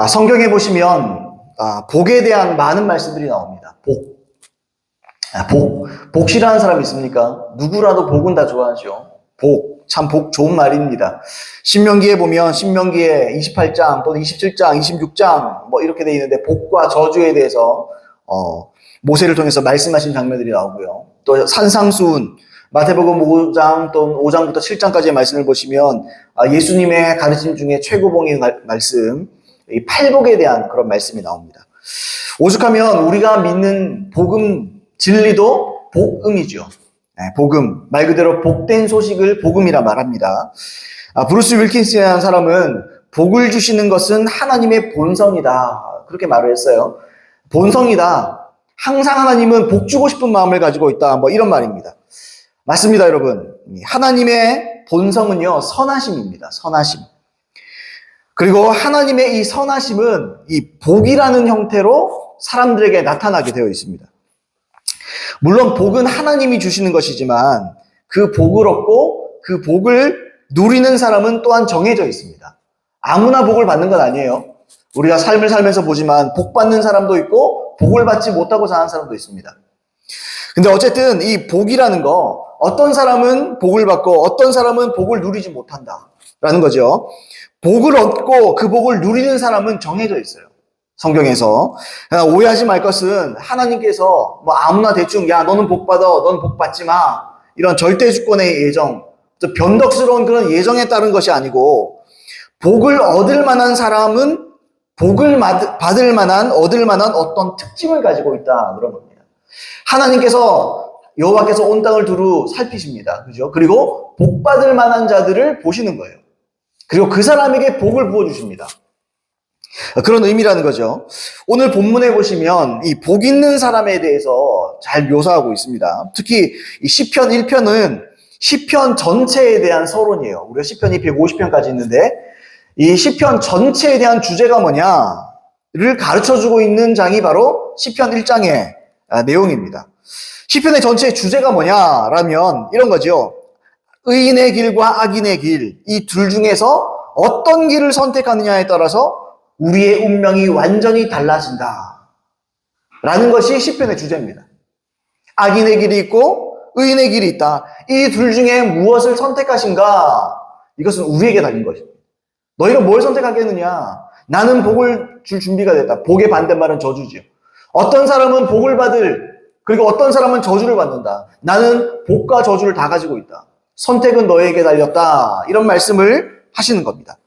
성경에 보시면 복에 대한 많은 말씀들이 나옵니다. 복 싫어하는 사람 있습니까? 누구라도 복은 다 좋아하죠. 참 복 좋은 말입니다. 신명기에 보면 신명기에 28장 또는 27장, 26장 뭐 이렇게 돼 있는데 복과 저주에 대해서 모세를 통해서 말씀하신 장면들이 나오고요. 또 산상수훈 마태복음 5장 또는 5장부터 7장까지의 말씀을 보시면 예수님의 가르침 중에 최고봉의 말씀, 이 팔복에 대한 그런 말씀이 나옵니다. 오죽하면 우리가 믿는 복음 진리도 복음이죠. 복음, 말 그대로 복된 소식을 복음이라 말합니다. 브루스 윌킨스라는 사람은 복을 주시는 것은 하나님의 본성이다, 그렇게 말을 했어요. 본성이다. 항상 하나님은 복 주고 싶은 마음을 가지고 있다, 뭐 이런 말입니다. 맞습니다, 여러분. 하나님의 본성은요, 선하심입니다. 선하심. 그리고 하나님의 이 선하심은 이 복이라는 형태로 사람들에게 나타나게 되어 있습니다. 물론 복은 하나님이 주시는 것이지만 그 복을 얻고 그 복을 누리는 사람은 또한 정해져 있습니다. 아무나 복을 받는 건 아니에요. 우리가 삶을 살면서 보지만 복 받는 사람도 있고 복을 받지 못하고 사는 사람도 있습니다. 근데 어쨌든 이 복이라는 거, 어떤 사람은 복을 받고 어떤 사람은 복을 누리지 못한다라는 거죠. 복을 얻고 그 복을 누리는 사람은 정해져 있어요. 성경에서. 오해하지 말 것은 하나님께서 뭐 아무나 대충 야 너는 복 받아, 너는 복 받지 마, 이런 절대 주권의 예정, 변덕스러운 그런 예정에 따른 것이 아니고, 복을 얻을 만한 사람은 복을 받을 만한, 얻을 만한 어떤 특징을 가지고 있다, 그런 겁니다. 하나님께서, 여호와께서 온 땅을 두루 살피십니다. 그죠? 그리고 복 받을 만한 자들을 보시는 거예요. 그리고 그 사람에게 복을 부어주십니다. 그런 의미라는 거죠. 오늘 본문에 보시면 이 복 있는 사람에 대해서 잘 묘사하고 있습니다. 특히 이 시편 1편은 시편 전체에 대한 서론이에요. 우리가 시편이 150편까지 있는데 이 시편 전체에 대한 주제가 뭐냐를 가르쳐주고 있는 장이 바로 시편 1장의 내용입니다. 시편의 전체의 주제가 뭐냐라면 이런 거죠. 의인의 길과 악인의 길, 이 둘 중에서 어떤 길을 선택하느냐에 따라서 우리의 운명이 완전히 달라진다 라는 것이 시편의 주제입니다. 악인의 길이 있고 의인의 길이 있다. 이 둘 중에 무엇을 선택하신가? 이것은 우리에게 달린 것입니다. 너희가 뭘 선택하겠느냐? 나는 복을 줄 준비가 됐다. 복의 반대말은 저주지요. 어떤 사람은 복을 받을, 그리고 어떤 사람은 저주를 받는다. 나는 복과 저주를 다 가지고 있다. 선택은 너에게 달렸다. 이런 말씀을 하시는 겁니다.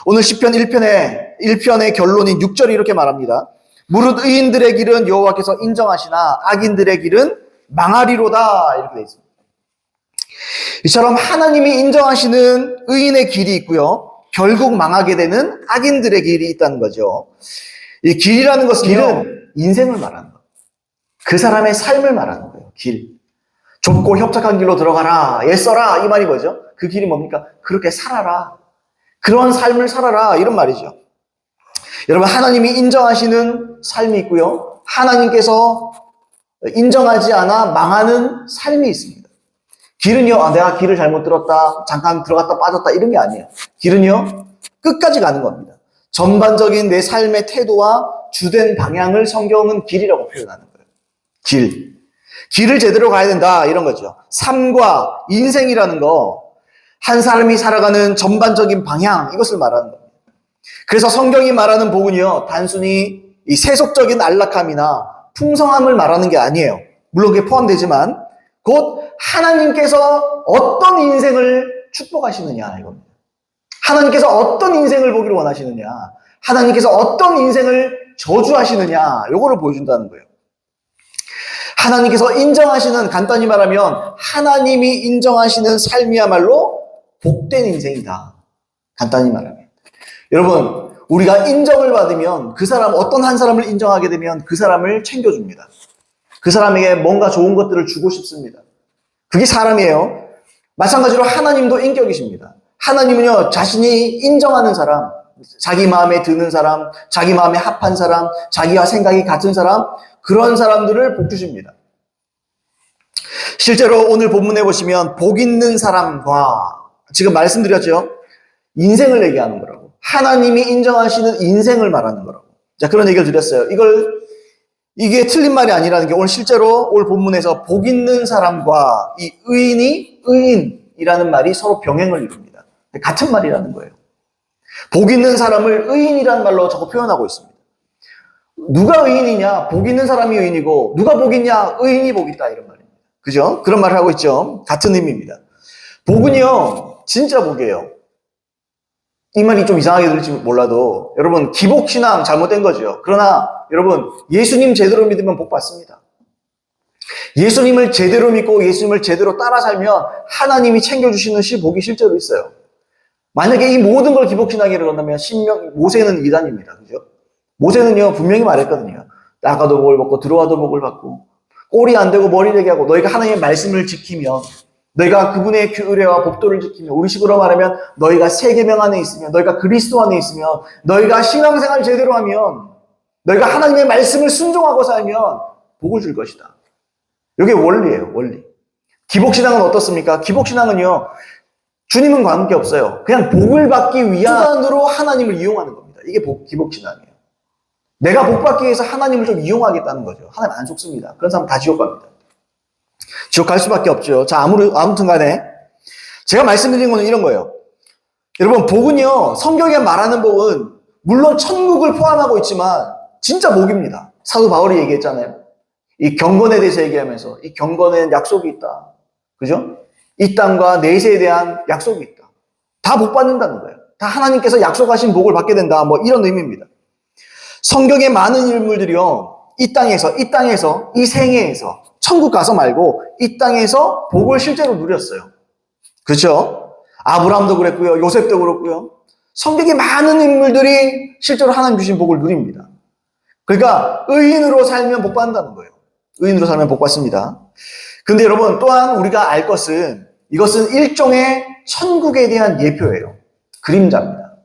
오늘 시편 1편의 결론인 6절이 이렇게 말합니다. 무릇 의인들의 길은 여호와께서 인정하시나 악인들의 길은 망하리로다, 이렇게 되어 있습니다. 이처럼 하나님이 인정하시는 의인의 길이 있고요, 결국 망하게 되는 악인들의 길이 있다는 거죠. 이 길이라는 것은 길은 인생을 말하는 거예요. 그 사람의 삶을 말하는 거예요. 길. 좁고 협착한 길로 들어가라, 애써라, 이 말이 뭐죠? 그 길이 뭡니까? 그렇게 살아라. 그런 삶을 살아라, 이런 말이죠. 여러분, 하나님이 인정하시는 삶이 있고요, 하나님께서 인정하지 않아 망하는 삶이 있습니다. 길은요, 내가 길을 잘못 들었다, 잠깐 들어갔다 빠졌다, 이런 게 아니에요. 길은요, 끝까지 가는 겁니다. 전반적인 내 삶의 태도와 주된 방향을 성경은 길이라고 표현하는 거예요. 길을 제대로 가야 된다, 이런 거죠. 삶과 인생이라는 거, 한 사람이 살아가는 전반적인 방향, 이것을 말하는 겁니다. 그래서 성경이 말하는 복은요, 단순히 이 세속적인 안락함이나 풍성함을 말하는 게 아니에요. 물론 그게 포함되지만 곧 하나님께서 어떤 인생을 축복하시느냐, 이겁니다. 하나님께서 어떤 인생을 보기를 원하시느냐, 하나님께서 어떤 인생을 저주하시느냐, 요거를 보여준다는 거예요. 하나님께서 인정하시는, 간단히 말하면 하나님이 인정하시는 삶이야말로 복된 인생이다. 간단히 말하면. 여러분, 우리가 인정을 받으면 그 사람, 어떤 한 사람을 인정하게 되면 그 사람을 챙겨줍니다. 그 사람에게 뭔가 좋은 것들을 주고 싶습니다. 그게 사람이에요. 마찬가지로 하나님도 인격이십니다. 하나님은요, 자신이 인정하는 사람, 자기 마음에 드는 사람, 자기 마음에 합한 사람, 자기와 생각이 같은 사람, 그런 사람들을 복 주십니다. 실제로 오늘 본문에 보시면 복 있는 사람과, 지금 말씀드렸죠? 인생을 얘기하는 거라고. 하나님이 인정하시는 인생을 말하는 거라고. 자, 그런 얘기를 드렸어요. 이게 틀린 말이 아니라는 게 오늘 실제로 오늘 본문에서 복 있는 사람과 이 의인이라는 말이 서로 병행을 이룹니다. 같은 말이라는 거예요. 복 있는 사람을 의인이라는 말로 자꾸 표현하고 있습니다. 누가 의인이냐? 복 있는 사람이 의인이고, 누가 복 있냐? 의인이 복 있다. 이런 말입니다. 그죠? 그런 말을 하고 있죠. 같은 의미입니다. 복은요, 진짜 복이에요. 이 말이 좀 이상하게 들릴지 몰라도, 여러분, 기복신앙 잘못된 거죠. 그러나, 여러분, 예수님 제대로 믿으면 복 받습니다. 예수님을 제대로 믿고 예수님을 제대로 따라 살면 하나님이 챙겨주시는 복이 실제로 있어요. 만약에 이 모든 걸 기복신앙이라고 한다면 모세는 이단입니다. 그죠? 모세는요, 분명히 말했거든요. 나가도 복을 받고 들어와도 복을 받고 꼴이 안 되고 머리 되게 하고 너희가 하나님의 말씀을 지키면 너희가 그분의 규례와 법도를 지키면 우리식으로 말하면 너희가 세계명 안에 있으면 너희가 그리스도 안에 있으면 너희가 신앙생활 제대로 하면 너희가 하나님의 말씀을 순종하고 살면 복을 줄 것이다. 이게 원리예요. 원리. 기복신앙은 어떻습니까? 기복신앙은요, 주님은 관계없어요. 그냥 복을 받기 위한 수단으로 하나님을 이용하는 겁니다. 이게 기복신앙이에요. 내가 복 받기 위해서 하나님을 좀 이용하겠다는 거죠. 하나님 안 속습니다. 그런 사람 다 지옥 갑니다. 지옥 갈 수밖에 없죠. 자, 아무튼 간에 제가 말씀드린 거는 이런 거예요. 여러분, 복은요, 성경에 말하는 복은 물론 천국을 포함하고 있지만 진짜 복입니다. 사도 바울이 얘기했잖아요. 이 경건에 대해서 얘기하면서 이 경건에는 약속이 있다. 그죠? 이 땅과 내세에 대한 약속이 있다. 다 복 받는다는 거예요. 다 하나님께서 약속하신 복을 받게 된다. 뭐 이런 의미입니다. 성경의 많은 인물들이요, 이 땅에서, 이 생애에서, 천국 가서 말고, 이 땅에서 복을 실제로 누렸어요. 그렇죠? 아브라함도 그랬고요, 요셉도 그렇고요. 성경의 많은 인물들이 실제로 하나님 주신 복을 누립니다. 그러니까, 의인으로 살면 복 받는다는 거예요. 의인으로 살면 복 받습니다. 근데 여러분, 또한 우리가 알 것은, 이것은 일종의 천국에 대한 예표예요. 그림자입니다.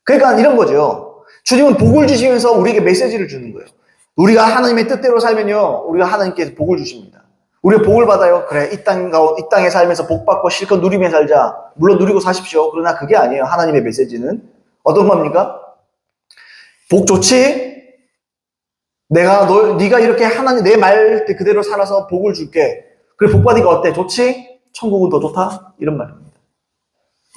그러니까 이런 거죠. 주님은 복을 주시면서 우리에게 메시지를 주는 거예요. 우리가 하나님의 뜻대로 살면요, 우리가 하나님께서 복을 주십니다. 우리가 복을 받아요. 그래, 이 땅에 살면서 복 받고 실컷 누리며 살자. 물론 누리고 사십시오. 그러나 그게 아니에요. 하나님의 메시지는 어떤 겁니까? 복 좋지? 네가 이렇게 하나님 내 말 그대로 살아서 복을 줄게. 그래, 복 받으니까 어때? 좋지? 천국은 더 좋다? 이런 말입니다.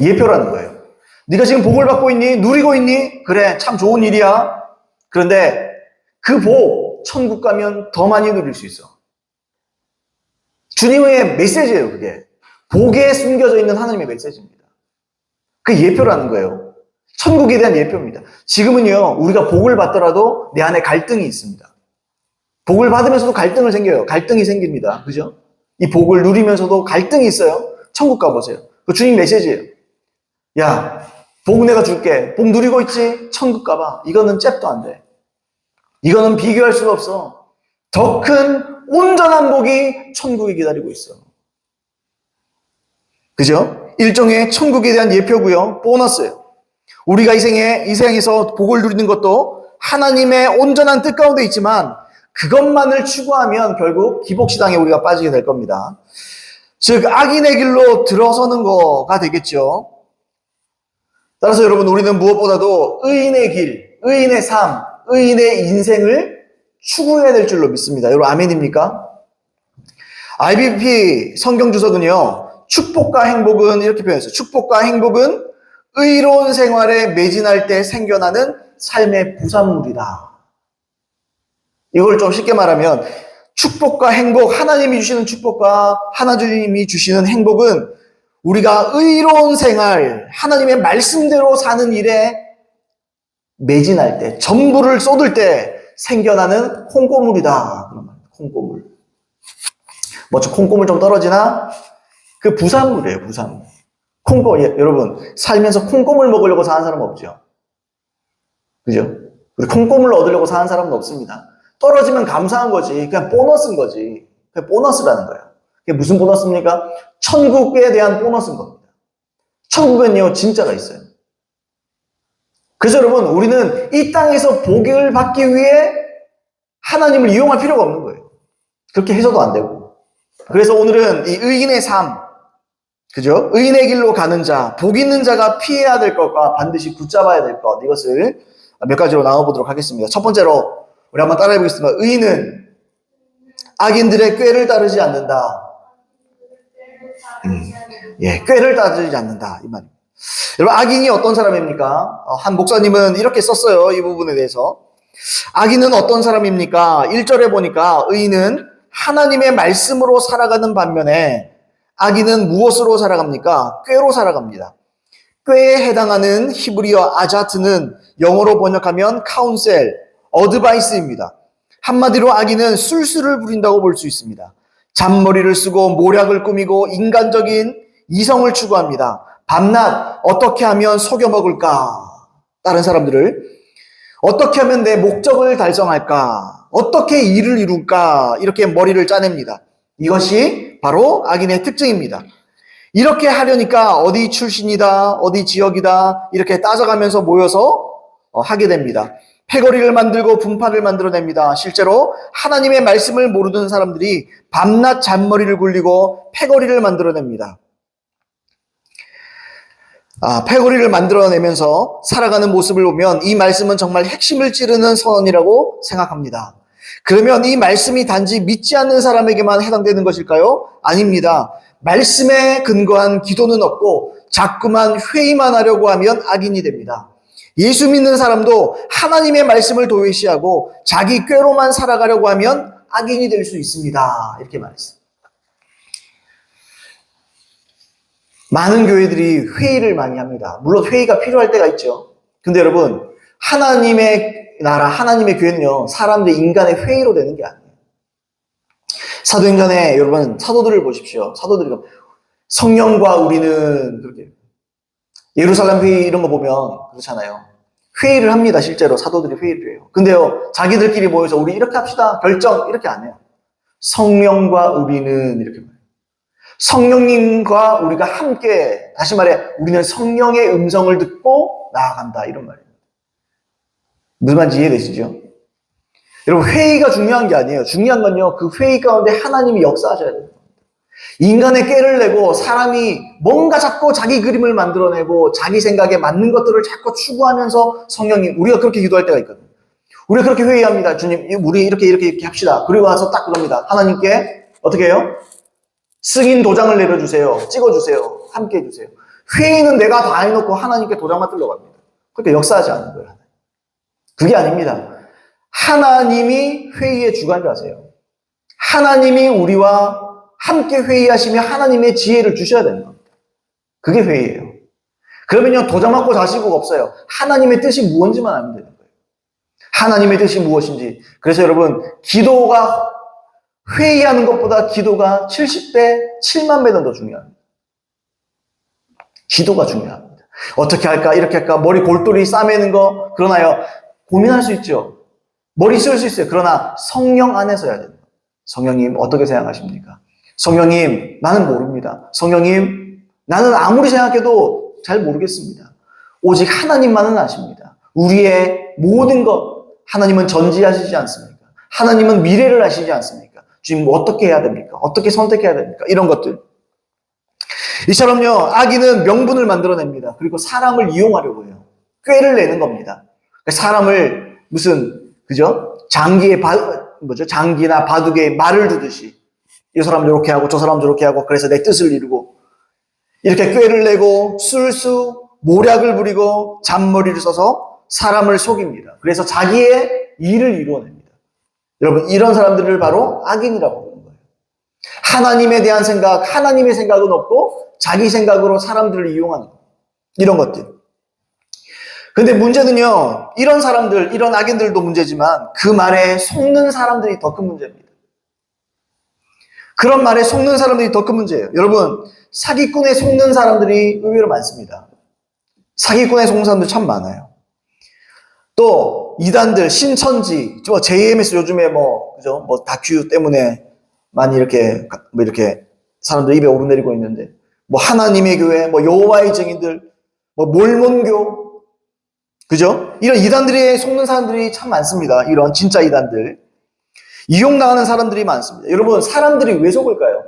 예표라는 거예요. 네가 지금 복을 받고 있니? 누리고 있니? 그래, 참 좋은 일이야. 그런데 그 복, 천국 가면 더 많이 누릴 수 있어. 주님의 메시지예요, 그게. 복에 숨겨져 있는 하나님의 메시지입니다. 그 예표라는 거예요. 천국에 대한 예표입니다. 지금은요, 우리가 복을 받더라도 내 안에 갈등이 있습니다. 복을 받으면서도 갈등이 생깁니다. 그죠? 이 복을 누리면서도 갈등이 있어요. 천국 가보세요. 그 주님 메시지예요. 야, 복 내가 줄게. 복 누리고 있지? 천국 가봐. 이거는 잽도 안 돼. 이거는 비교할 수가 없어. 더 큰 온전한 복이 천국이 기다리고 있어. 그죠? 일종의 천국에 대한 예표고요. 보너스예요. 우리가 이 생에서 복을 누리는 것도 하나님의 온전한 뜻 가운데 있지만 그것만을 추구하면 결국 기복신앙에 우리가 빠지게 될 겁니다. 즉 악인의 길로 들어서는 거가 되겠죠. 따라서 여러분, 우리는 무엇보다도 의인의 길, 의인의 삶, 의인의 인생을 추구해야 될 줄로 믿습니다. 여러분, 아멘입니까? IBP 성경주석은요, 축복과 행복은 이렇게 표현했어요. 축복과 행복은 의로운 생활에 매진할 때 생겨나는 삶의 부산물이다. 이걸 좀 쉽게 말하면 축복과 행복, 하나님이 주시는 축복과 하나님이 주시는 행복은 우리가 의로운 생활, 하나님의 말씀대로 사는 일에 매진할 때, 전부를 쏟을 때 생겨나는 콩고물이다. 그러면 콩고물. 저 콩고물 좀 떨어지나? 그 부산물이에요, 부산물. 여러분, 살면서 콩고물 먹으려고 사는 사람 없죠? 그죠? 콩고물 얻으려고 사는 사람은 없습니다. 떨어지면 감사한 거지. 그냥 보너스인 거지. 그냥 보너스라는 거예요. 그게 무슨 보너스입니까? 천국에 대한 보너스인 겁니다. 천국은요, 진짜가 있어요. 그래서 여러분, 우리는 이 땅에서 복을 받기 위해 하나님을 이용할 필요가 없는 거예요. 그렇게 해서도 안 되고. 그래서 오늘은 이 의인의 삶, 그죠? 의인의 길로 가는 자, 복 있는 자가 피해야 될 것과 반드시 붙잡아야 될 것, 이것을 몇 가지로 나눠보도록 하겠습니다. 첫 번째로 우리 한번 따라해 보겠습니다. 의인은 악인들의 꾀를 따르지 않는다. 꾀를 따르지 않는다 이 말입니다. 여러분, 악인이 어떤 사람입니까? 한 목사님은 이렇게 썼어요. 이 부분에 대해서. 악인은 어떤 사람입니까? 1절에 보니까 의인은 하나님의 말씀으로 살아가는 반면에 악인은 무엇으로 살아갑니까? 꾀로 살아갑니다. 꾀에 해당하는 히브리어 아자트는 영어로 번역하면 카운셀, 어드바이스입니다. 한마디로 악인은 술수를 부린다고 볼 수 있습니다. 잔머리를 쓰고 모략을 꾸미고 인간적인 이성을 추구합니다. 밤낮 어떻게 하면 속여먹을까? 다른 사람들을 어떻게 하면 내 목적을 달성할까? 어떻게 일을 이룰까? 이렇게 머리를 짜냅니다. 이것이 바로 악인의 특징입니다. 이렇게 하려니까 어디 출신이다, 어디 지역이다 이렇게 따져가면서 모여서 하게 됩니다. 패거리를 만들고 분파를 만들어냅니다. 실제로 하나님의 말씀을 모르는 사람들이 밤낮 잔머리를 굴리고 패거리를 만들어냅니다. 패거리를 만들어내면서 살아가는 모습을 보면 이 말씀은 정말 핵심을 찌르는 선언이라고 생각합니다. 그러면 이 말씀이 단지 믿지 않는 사람에게만 해당되는 것일까요? 아닙니다. 말씀에 근거한 기도는 없고 자꾸만 회의만 하려고 하면 악인이 됩니다. 예수 믿는 사람도 하나님의 말씀을 도외시하고 자기 꾀로만 살아가려고 하면 악인이 될 수 있습니다. 이렇게 말했어요. 많은 교회들이 회의를 많이 합니다. 물론 회의가 필요할 때가 있죠. 근데 여러분, 하나님의 나라, 하나님의 교회는요, 사람들 인간의 회의로 되는 게 아니에요. 사도행전에 여러분, 사도들을 보십시오. 사도들이 성령과 우리는 그렇게 예루살렘 회의 이런 거 보면 그렇잖아요. 회의를 합니다. 실제로 사도들이 회의를 해요. 근데요, 자기들끼리 모여서 우리 이렇게 합시다. 결정 이렇게 안 해요. 성령과 우리는 이렇게 말해요. 성령님과 우리가 함께, 다시 말해 우리는 성령의 음성을 듣고 나아간다 이런 말이에요. 무슨 말인지 이해되시죠? 여러분, 회의가 중요한 게 아니에요. 중요한 건요, 그 회의 가운데 하나님이 역사하셔야 돼요. 인간의 꾀를 내고 사람이 뭔가 자꾸 자기 그림을 만들어내고 자기 생각에 맞는 것들을 자꾸 추구하면서 성령님, 우리가 그렇게 기도할 때가 있거든요. 우리가 그렇게 회의합니다. 주님, 우리 이렇게 합시다. 그리고 와서 딱 그럽니다. 하나님께 어떻게 해요? 승인 도장을 내려주세요. 찍어주세요. 함께 해주세요. 회의는 내가 다 해놓고 하나님께 도장만 뜰러 갑니다. 그렇게 역사하지 않는 거예요. 그게 아닙니다. 하나님이 회의의 주관자세요. 하나님이 우리와 함께 회의하시며 하나님의 지혜를 주셔야 되는 겁니다. 그게 회의예요. 그러면요, 도장 맞고 자시고가 없어요. 하나님의 뜻이 무엇인지만 알면 되는 거예요. 하나님의 뜻이 무엇인지. 그래서 여러분, 기도가 회의하는 것보다 기도가 70배, 7만 배는 더 중요합니다. 기도가 중요합니다. 어떻게 할까? 이렇게 할까? 머리 골똘히 싸매는 거, 그러나요, 고민할 수 있죠. 머리 쓸 수 있어요. 그러나 성령 안에서 해야 됩니다. 성령님, 어떻게 생각하십니까? 성령님, 나는 모릅니다. 성령님, 나는 아무리 생각해도 잘 모르겠습니다. 오직 하나님만은 아십니다. 우리의 모든 것, 하나님은 전지하시지 않습니까? 하나님은 미래를 아시지 않습니까? 주님, 어떻게 해야 됩니까? 어떻게 선택해야 됩니까? 이런 것들. 이처럼요, 악인은 명분을 만들어냅니다. 그리고 사람을 이용하려고 해요. 꾀를 내는 겁니다. 사람을 그죠? 장기나 바둑에 말을 두듯이 이 사람 저렇게 하고 저 사람 저렇게 하고 그래서 내 뜻을 이루고 이렇게 꾀를 내고 술수 모략을 부리고 잔머리를 써서 사람을 속입니다. 그래서 자기의 일을 이루어냅니다. 여러분, 이런 사람들을 바로 악인이라고 부르는 거예요. 하나님에 대한 생각, 하나님의 생각은 없고 자기 생각으로 사람들을 이용하는 거예요. 이런 것들. 근데 문제는요, 이런 사람들, 이런 악인들도 문제지만 그 말에 속는 사람들이 더 큰 문제입니다. 그런 말에 속는 사람들이 더 큰 문제예요. 여러분, 사기꾼에 속는 사람들이 의외로 많습니다. 사기꾼에 속는 사람들 참 많아요. 또 이단들, 신천지, JMS 요즘에 그죠? 다큐 때문에 많이 이렇게 사람들 입에 오르내리고 있는데, 하나님의 교회, 여호와의 증인들, 몰몬교, 그죠? 이런 이단들에 속는 사람들이 참 많습니다. 이런 진짜 이단들. 이용당하는 사람들이 많습니다. 여러분, 사람들이 왜 속을까요?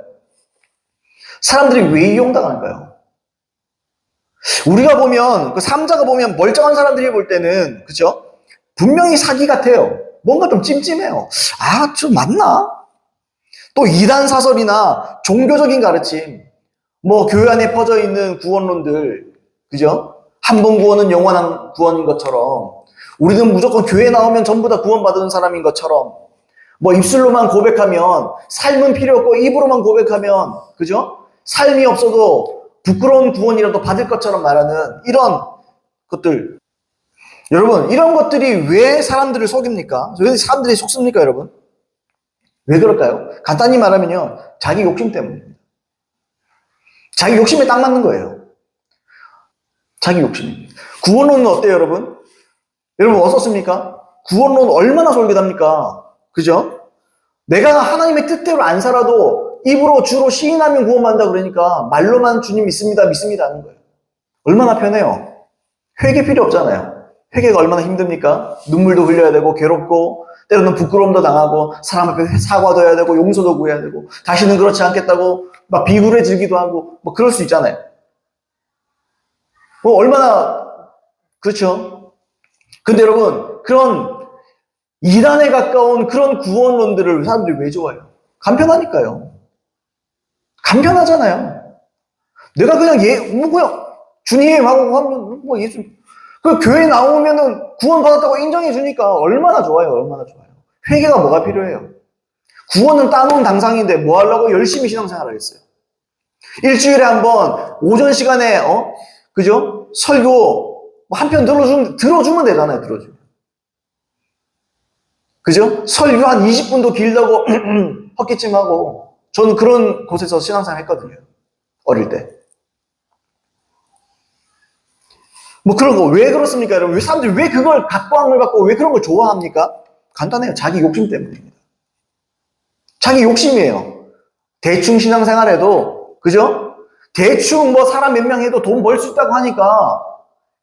사람들이 왜 이용당할까요? 우리가 보면, 그 삼자가 보면 멀쩡한 사람들이 볼 때는, 그죠? 분명히 사기 같아요. 뭔가 좀 찜찜해요. 아, 좀 맞나? 또 이단 사설이나 종교적인 가르침, 뭐 교회 안에 퍼져 있는 구원론들, 그죠? 한 번 구원은 영원한 구원인 것처럼, 우리는 무조건 교회 나오면 전부 다 구원받은 사람인 것처럼, 뭐 입술로만 고백하면, 삶은 필요 없고 입으로만 고백하면, 그죠? 삶이 없어도 부끄러운 구원이라도 받을 것처럼 말하는 이런 것들. 여러분, 이런 것들이 왜 사람들을 속입니까? 왜 사람들이 속습니까, 여러분? 왜 그럴까요? 간단히 말하면요, 자기 욕심 때문입니다. 자기 욕심에 딱 맞는 거예요. 자기 욕심입니다. 구원론은 어때요, 여러분? 여러분 어떻습니까? 구원론 얼마나 솔깃합니까? 그죠? 내가 하나님의 뜻대로 안 살아도 입으로 주로 시인하면 구원받는다 그러니까 말로만 주님 믿습니다, 믿습니다 하는 거예요. 얼마나 편해요. 회개 필요 없잖아요. 회개가 얼마나 힘듭니까? 눈물도 흘려야 되고 괴롭고 때로는 부끄러움도 당하고 사람 앞에 사과도 해야 되고 용서도 구해야 되고 다시는 그렇지 않겠다고 막 비굴해지기도 하고 뭐 그럴 수 있잖아요. 뭐 얼마나 그렇죠? 근데 여러분 그런 이단에 가까운 그런 구원론들을 사람들이 왜 좋아해요? 간편하니까요. 간편하잖아요. 내가 그냥 그냥 주님 하고 하면 뭐 예수 그 교회 나오면은 구원받았다고 인정해 주니까 얼마나 좋아요. 얼마나 좋아요. 회개가 뭐가 필요해요? 구원은 따놓은 당상인데 뭐 하려고 열심히 신앙생활 하겠어요? 일주일에 한 번 오전 시간에 그죠? 설교 한 편 들어주면 되잖아요. 들어주면. 그죠? 설교 한 20분도 길다고 헛기침하고 저는 그런 곳에서 신앙생활 했거든요. 어릴 때. 뭐 그런 거 왜 그렇습니까, 여러분? 왜 사람들이 왜 그걸 각광을 받고 왜 그런 걸 좋아합니까? 간단해요. 자기 욕심 때문입니다. 자기 욕심이에요. 대충 신앙생활해도 그죠? 대충 뭐 사람 몇 명 해도 돈 벌 수 있다고 하니까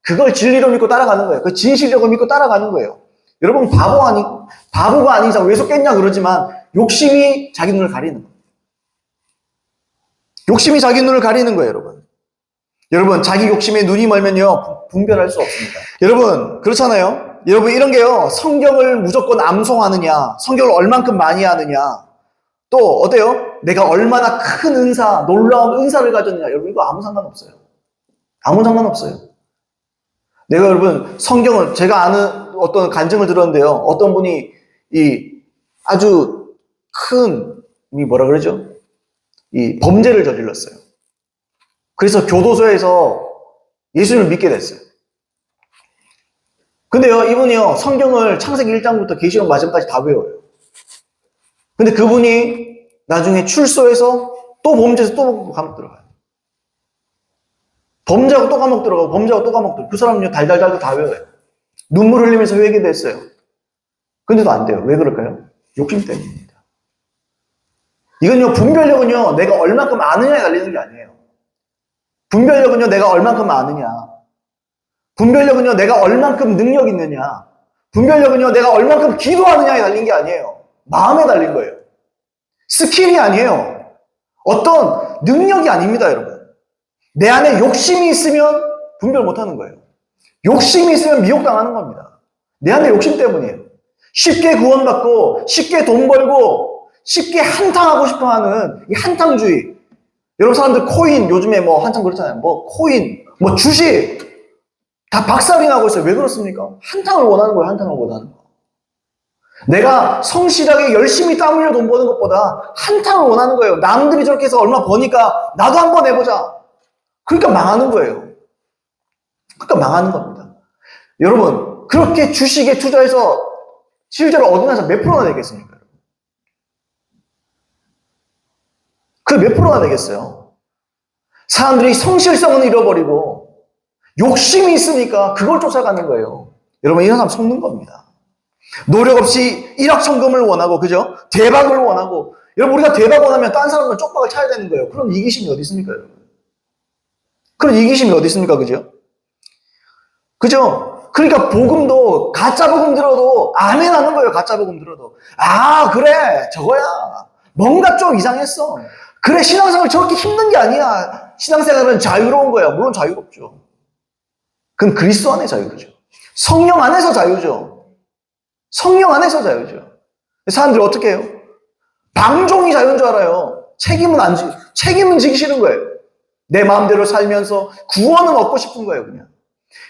그걸 진리로 믿고 따라가는 거예요. 그 진실적으로 믿고 따라가는 거예요. 여러분 바보가 아닌 이상 왜 속겠냐 그러지만 욕심이 자기 눈을 가리는 거예요. 욕심이 자기 눈을 가리는 거예요, 여러분. 여러분 자기 욕심에 눈이 멀면요 분별할 수 없습니다. 여러분 그렇잖아요. 여러분 이런 게요 성경을 무조건 암송하느냐 성경을 얼만큼 많이 하느냐 또 어때요? 내가 얼마나 큰 은사 놀라운 은사를 가졌느냐 여러분 이거 아무 상관없어요. 아무 상관없어요. 내가 여러분 성경을 제가 아는 어떤 간증을 들었는데요 어떤 분이 이 아주 큰 뭐라 그러죠? 이 범죄를 저질렀어요. 그래서 교도소에서 예수님을 믿게 됐어요. 근데요, 이분이요, 성경을 창세기 1장부터 계시록 마지막까지 다 외워요. 근데 그분이 나중에 출소해서 또 범죄에서 또 감옥 들어가요. 범죄하고 또 감옥 들어가고, 범죄하고 또 감옥 들어가고, 그 사람은요, 달달달 다 외워요. 눈물 흘리면서 회개됐어요. 근데도 안 돼요. 왜 그럴까요? 욕심 때문입니다. 이건요, 분별력은요, 내가 얼만큼 아느냐에 달리는 게 아니에요. 분별력은요, 내가 얼만큼 아느냐. 분별력은요, 내가 얼만큼 능력 있느냐. 분별력은요, 내가 얼만큼 기도하느냐에 달린 게 아니에요. 마음에 달린 거예요. 스킬이 아니에요. 어떤 능력이 아닙니다, 여러분. 내 안에 욕심이 있으면 분별 못 하는 거예요. 욕심이 있으면 미혹당하는 겁니다. 내 안에 욕심 때문이에요. 쉽게 구원받고, 쉽게 돈 벌고, 쉽게 한탕하고 싶어 하는 이 한탕주의. 여러분 사람들 코인 요즘에 뭐 한참 그렇잖아요. 뭐 코인, 뭐 주식 다 박살이 나고 있어요. 왜 그렇습니까? 한탕을 원하는 거예요. 한탕을 원하는 거. 내가 성실하게 열심히 땀 흘려 돈 버는 것보다 한탕을 원하는 거예요. 남들이 저렇게 해서 얼마 버니까 나도 한번 해보자. 그러니까 망하는 거예요. 그러니까 망하는 겁니다. 여러분 그렇게 주식에 투자해서 실제로 얻은 나서 몇 프로나 되겠습니까? 그 몇 프로나 되겠어요? 사람들이 성실성은 잃어버리고 욕심이 있으니까 그걸 쫓아가는 거예요. 여러분 이런 사람 속는 겁니다. 노력 없이 일확천금을 원하고 그죠? 대박을 원하고 여러분 우리가 대박 원하면 딴 사람은 쪽박을 차야 되는 거예요. 그런 이기심이 어디 있습니까, 여러분? 그런 이기심이 어디 있습니까, 그죠? 그죠? 그러니까 복음도 가짜 복음 들어도 아멘 하는 거예요. 가짜 복음 들어도 아 그래 저거야 뭔가 좀 이상했어. 그래, 신앙생활 저렇게 힘든 게 아니야. 신앙생활은 자유로운 거야. 물론 자유롭죠. 그건 그리스도 안에 자유죠. 성령 안에서 자유죠. 성령 안에서 자유죠. 사람들이 어떻게 해요? 방종이 자유인 줄 알아요. 책임은 지기 싫은 거예요. 내 마음대로 살면서 구원은 얻고 싶은 거예요, 그냥.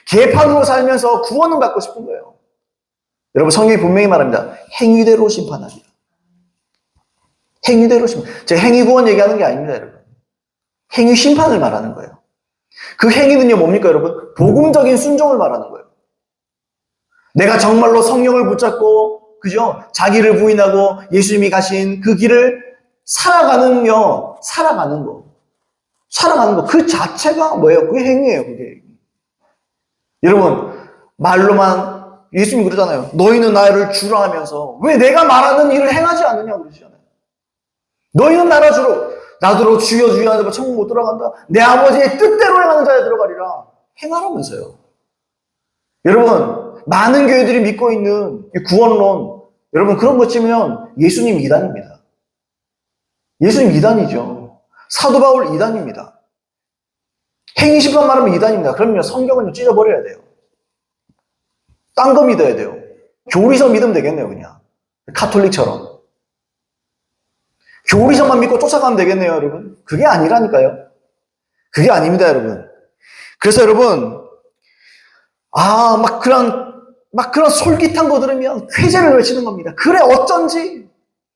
개판으로 살면서 구원은 받고 싶은 거예요. 여러분, 성경이 분명히 말합니다. 행위대로 심판하리라. 행위대로 심판. 제가 행위 구원 얘기하는 게 아닙니다, 여러분. 행위 심판을 말하는 거예요. 그 행위는요, 뭡니까, 여러분? 복음적인 순종을 말하는 거예요. 내가 정말로 성령을 붙잡고, 그죠? 자기를 부인하고 예수님이 가신 그 길을 살아가는 거. 그 자체가 뭐예요? 그게 행위예요, 그게. 여러분, 말로만 예수님이 그러잖아요. 너희는 나를 주라 하면서 왜 내가 말하는 일을 행하지 않느냐 그러시잖아요. 너희는 나를 주로 나더러 주여 주여 하는 천국 못 들어간다. 내 아버지의 뜻대로 행하는 자에 들어가리라. 행하라면서요. 여러분, 많은 교회들이 믿고 있는 구원론, 여러분 그런 거 치면 예수님 이단입니다. 예수님 이단이죠. 사도 바울 이단입니다. 행위 심판 말하면 이단입니다. 그러면 성경은 찢어버려야 돼요. 딴 거 믿어야 돼요. 교리서 믿으면 되겠네요, 그냥. 카톨릭처럼. 교리서만 믿고 쫓아가면 되겠네요, 여러분. 그게 아니라니까요. 그게 아닙니다, 여러분. 그래서 여러분, 막 그런 솔깃한 거 들으면 쾌재를 외치는 겁니다. 그래, 어쩐지.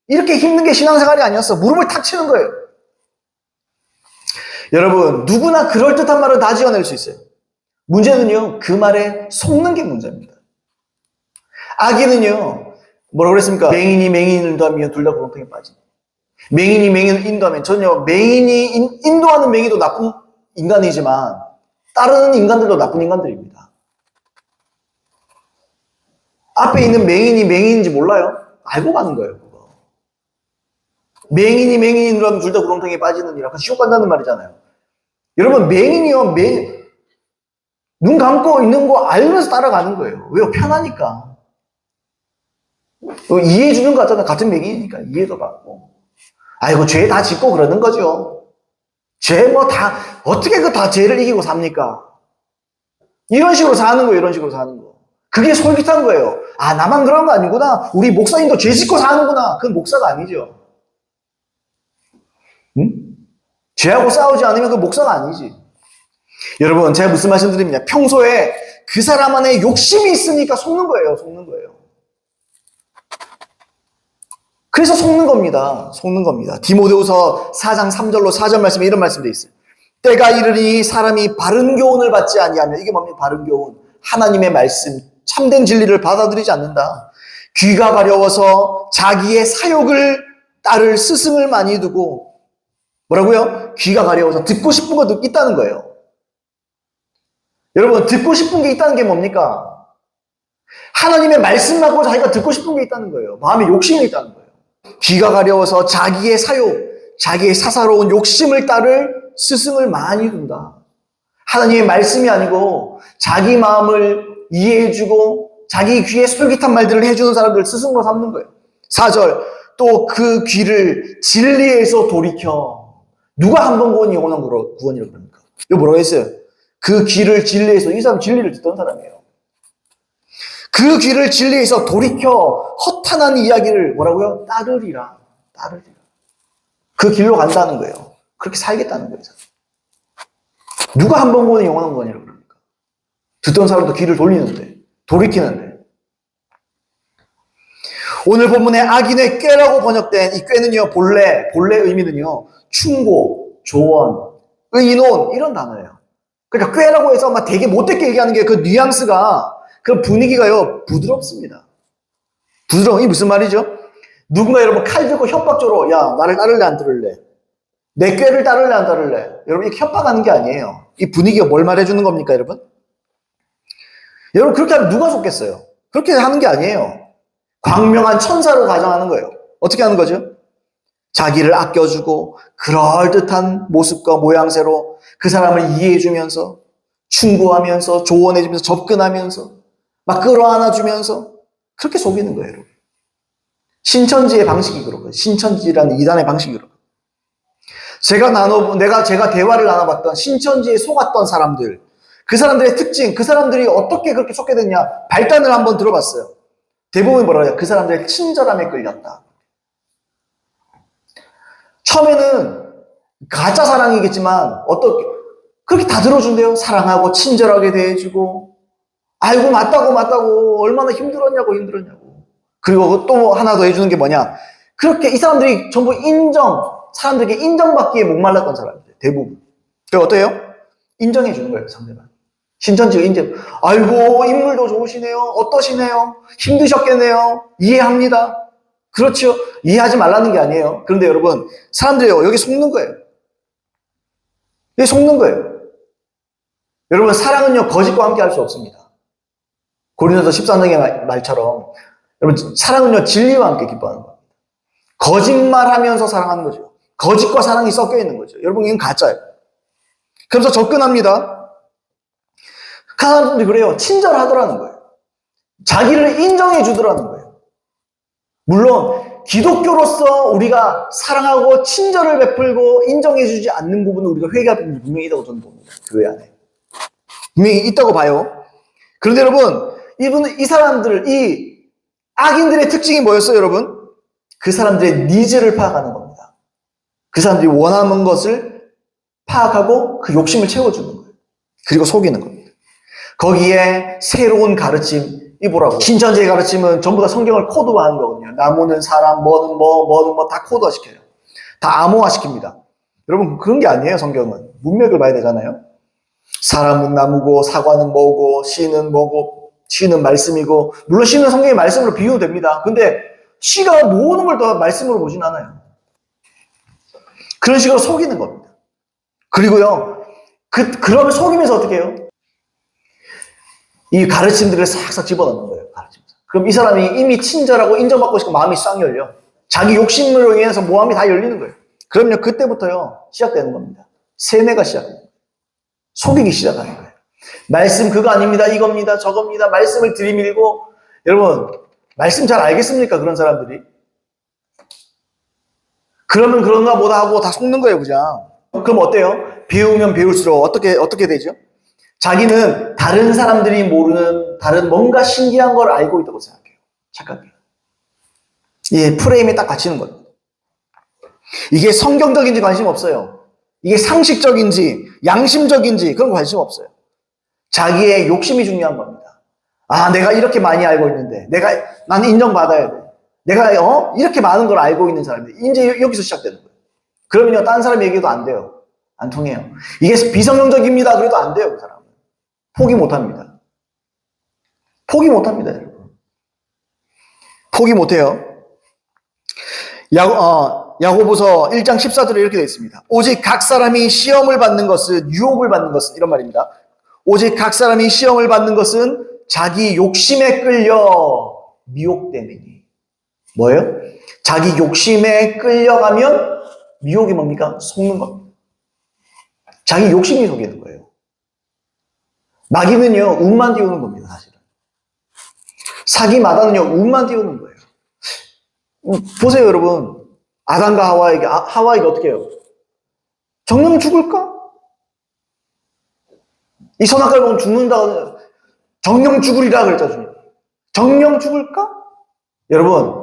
이렇게 힘든 게 신앙생활이 아니었어. 무릎을 탁 치는 거예요. 여러분, 누구나 그럴듯한 말을 다 지어낼 수 있어요. 문제는요, 그 말에 속는 게 문제입니다. 악인은요, 뭐라고 그랬습니까? 맹인이 맹인을 인도하면 둘 다 구렁텅이에 빠진다. 맹인이 맹인을 인도하면, 전혀 맹인이 인도하는 맹인도 나쁜 인간이지만 따르는 인간들도 나쁜 인간들입니다. 앞에 있는 맹인이 맹인인지 몰라요? 알고 가는 거예요, 그거. 맹인이 맹인이 인도하면 둘 다 구렁텅이에 빠지느니라. 그 지옥 간다는 말이잖아요. 여러분, 맹인이요, 눈 감고 있는 거 알면서 따라가는 거예요. 왜요? 편하니까. 이해해주는 거 같잖아요. 같은 맹인이니까. 이해도 받고. 아이고, 죄 다 짓고 그러는 거죠. 죄 어떻게 다 죄를 이기고 삽니까? 이런 식으로 사는 거예요, 이런 식으로 사는 거. 그게 솔깃한 거예요. 나만 그런 거 아니구나. 우리 목사님도 죄 짓고 사는구나. 그건 목사가 아니죠. 응? 죄하고 싸우지 않으면 그 목사가 아니지. 여러분, 제가 무슨 말씀 드립니다. 평소에 그 사람 안에 욕심이 있으니까 속는 거예요, 속는 거예요. 그래서 속는 겁니다. 디모데후서 4장 3절로 4절 말씀에 이런 말씀도 있어요. 때가 이르니 사람이 바른 교훈을 받지 아니하면, 이게 뭡니까? 바른 교훈. 하나님의 말씀, 참된 진리를 받아들이지 않는다. 귀가 가려워서 자기의 사욕을 따를 스승을 많이 두고, 뭐라고요? 귀가 가려워서 듣고 싶은 것도 있다는 거예요. 여러분, 듣고 싶은 게 있다는 게 뭡니까? 하나님의 말씀하고 자기가 듣고 싶은 게 있다는 거예요. 마음에 욕심이 있다는 거예요. 귀가 가려워서 자기의 사욕, 자기의 사사로운 욕심을 따를 스승을 많이 둔다. 하나님의 말씀이 아니고 자기 마음을 이해해주고 자기 귀에 솔깃한 말들을 해주는 사람들 스승으로 삼는 거예요. 4절, 또 그 귀를 진리에서 돌이켜. 누가 한 번 구원이 영원한 구원이라고 그럽니까? 이거 뭐라고 했어요? 그 귀를 진리에서, 이 사람 진리를 듣던 사람이에요. 그 귀를 진리에서 돌이켜 허탄한 이야기를 뭐라고요? 따르리라. 그 길로 간다는 거예요. 그렇게 살겠다는 거예요. 누가 한 번 구원이 영원한 구원이라고 그럽니까? 듣던 사람도 귀를 돌이키는데. 오늘 본문에 악인의 꾀라고 번역된 이 꾀는요, 본래 의미는요, 충고, 조언, 의논, 이런 단어예요. 그러니까 꾀라고 해서 막 되게 못되게 얘기하는 게 그 뉘앙스가, 그 분위기가요, 부드럽습니다. 이게 무슨 말이죠? 누군가 여러분 칼 들고 협박적으로, 야, 나를 따를래, 안 따를래? 내 꾀를 따를래, 안 따를래? 여러분, 이게 협박하는 게 아니에요. 이 분위기가 뭘 말해주는 겁니까, 여러분? 여러분, 그렇게 하면 누가 속겠어요? 그렇게 하는 게 아니에요. 광명한 천사로 가정하는 거예요. 어떻게 하는 거죠? 자기를 아껴주고 그럴듯한 모습과 모양새로 그 사람을 이해해주면서 충고하면서 조언해주면서 접근하면서 막 끌어안아주면서 그렇게 속이는 거예요. 신천지의 방식이 그렇고요. 신천지라는 이단의 방식이 그렇고요. 제가 대화를 나눠봤던 신천지에 속았던 사람들, 그 사람들의 특징, 그 사람들이 어떻게 그렇게 속게 됐냐, 발단을 한번 들어봤어요. 대부분 뭐라 해요? 그 사람들의 친절함에 끌렸다. 처음에는 가짜 사랑이겠지만 그렇게 다 들어준대요. 사랑하고 친절하게 대해주고, 아이고 맞다고 얼마나 힘들었냐고. 그리고 또 하나 더 해주는 게 뭐냐, 그렇게 이 사람들이 전부 사람들에게 인정받기에 목말랐던 사람들 대부분. 그게 어때요? 인정해주는 거예요, 상대방. 신천지가 아이고 인물도 좋으시네요, 어떠시네요, 힘드셨겠네요, 이해합니다. 그렇죠. 이해하지 말라는 게 아니에요. 그런데 여러분, 사람들이요, 여기 속는 거예요. 여기 속는 거예요. 여러분, 사랑은요, 거짓과 함께 할 수 없습니다. 고린도서 13장의 말처럼, 여러분, 사랑은요, 진리와 함께 기뻐하는 겁니다. 거짓말하면서 사랑하는 거죠. 거짓과 사랑이 섞여 있는 거죠. 여러분, 이건 가짜예요. 그래서 접근합니다. 그 사람들이 그래요. 친절하더라는 거예요. 자기를 인정해 주더라는 거예요. 물론 기독교로서 우리가 사랑하고 친절을 베풀고 인정해 주지 않는 부분은 우리가 회개할 부분이 분명히 있다고 저는 봅니다. 교회 안에. 분명히 있다고 봐요. 그런데 여러분, 이 사람들, 이 악인들의 특징이 뭐였어요, 여러분? 그 사람들의 니즈를 파악하는 겁니다. 그 사람들이 원하는 것을 파악하고 그 욕심을 채워주는 거예요. 그리고 속이는 겁니다. 거기에 새로운 가르침, 이 뭐라고? 신천지의 가르침은 전부 다 성경을 코드화하는 거거든요. 나무는 사람, 뭐는 뭐 다 코드화 시켜요. 다 암호화 시킵니다. 여러분, 그런 게 아니에요, 성경은. 문맥을 봐야 되잖아요. 사람은 나무고, 사과는 뭐고, 씨는 뭐고, 씨는 말씀이고, 물론 씨는 성경의 말씀으로 비유도 됩니다. 근데 씨가 모든 걸 다 말씀으로 보진 않아요. 그런 식으로 속이는 겁니다. 그리고요, 그러면 속이면서 어떻게 해요? 이 가르침들을 싹싹 집어넣는 거예요. 그럼 이 사람이 이미 친절하고 인정받고 싶고 마음이 싹 열려. 자기 욕심으로 인해서 모함이 다 열리는 거예요. 그럼요, 그때부터요, 시작되는 겁니다. 세뇌가 시작돼요. 속이기 시작하는 거예요. 말씀 그거 아닙니다, 이겁니다, 저겁니다. 말씀을 들이밀고, 여러분, 말씀 잘 알겠습니까? 그런 사람들이. 그러면 그런가 보다 하고 다 속는 거예요, 그냥. 그럼 어때요? 배우면 배울수록 어떻게 되죠? 자기는 다른 사람들이 모르는 다른 뭔가 신기한 걸 알고 있다고 생각해요. 착각해요. 예, 프레임에 딱 갇히는 거예요. 이게 성경적인지 관심 없어요. 이게 상식적인지 양심적인지 그런 거 관심 없어요. 자기의 욕심이 중요한 겁니다. 아, 내가 이렇게 많이 알고 있는데 나는 인정받아야 돼. 내가 이렇게 많은 걸 알고 있는 사람들. 이제 여기서 시작되는 거예요. 그러면요, 다른 사람 얘기도 안 돼요. 안 통해요. 이게 비성경적입니다. 그래도 안 돼요, 그 사람. 포기 못합니다. 포기 못합니다, 여러분. 포기 못해요. 야고보서 1장 14절에 이렇게 되어 있습니다. 오직 각 사람이 시험을 받는 것은, 유혹을 받는 것은, 이런 말입니다. 오직 각 사람이 시험을 받는 것은 자기 욕심에 끌려 미혹됨이니. 뭐예요? 자기 욕심에 끌려가면 미혹이 뭡니까? 속는 겁니다. 자기 욕심이 속이는 거예요. 마귀는요, 운만 띄우는 겁니다, 사실은. 사기마다는요, 운만 띄우는 거예요. 보세요, 여러분. 아담과 하와에게 어떻게 해요? 정령 죽을까? 이 선악과를 보면 죽는다. 정령 죽으리라 그랬잖아요. 정령 죽을까? 여러분,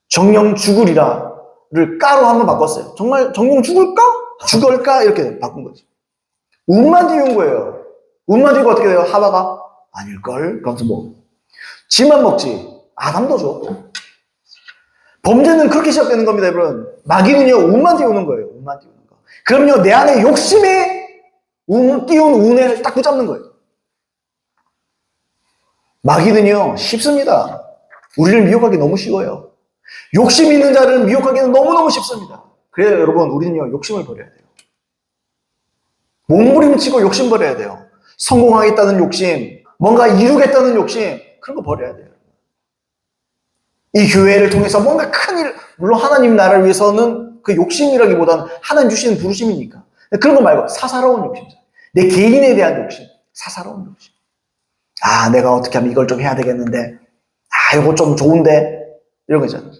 정령 죽으리라를 까로 한번 바꿨어요. 정말 정령 죽을까? 죽을까? 이렇게 바꾼 거지. 운만 띄운 거예요. 운만 띄고 어떻게 돼요? 하와가 아닐걸? 그러면서 뭐 지만 먹지. 아담도 줘. 범죄는 그렇게 시작되는 겁니다, 여러분. 마귀는요, 운만 띄우는 거예요. 운만 띄우는 거. 그럼요, 내 안에 욕심이 띄운 운에 딱 붙잡는 거예요. 마귀는요, 쉽습니다. 우리를 미혹하기 너무 쉬워요. 욕심 있는 자를 미혹하기는 너무너무 쉽습니다. 그래서 여러분, 우리는요, 욕심을 버려야 돼요. 몸부림치고 욕심 버려야 돼요. 성공하겠다는 욕심, 뭔가 이루겠다는 욕심, 그런 거 버려야 돼요. 이 교회를 통해서 뭔가 큰 일, 물론 하나님 나라를 위해서는 그 욕심이라기보다는 하나님 주시는 부르심이니까. 그런 거 말고 사사로운 욕심. 내 개인에 대한 욕심, 사사로운 욕심. 아, 내가 어떻게 하면 이걸 좀 해야 되겠는데, 아, 이거 좀 좋은데, 이런 거 있잖아요.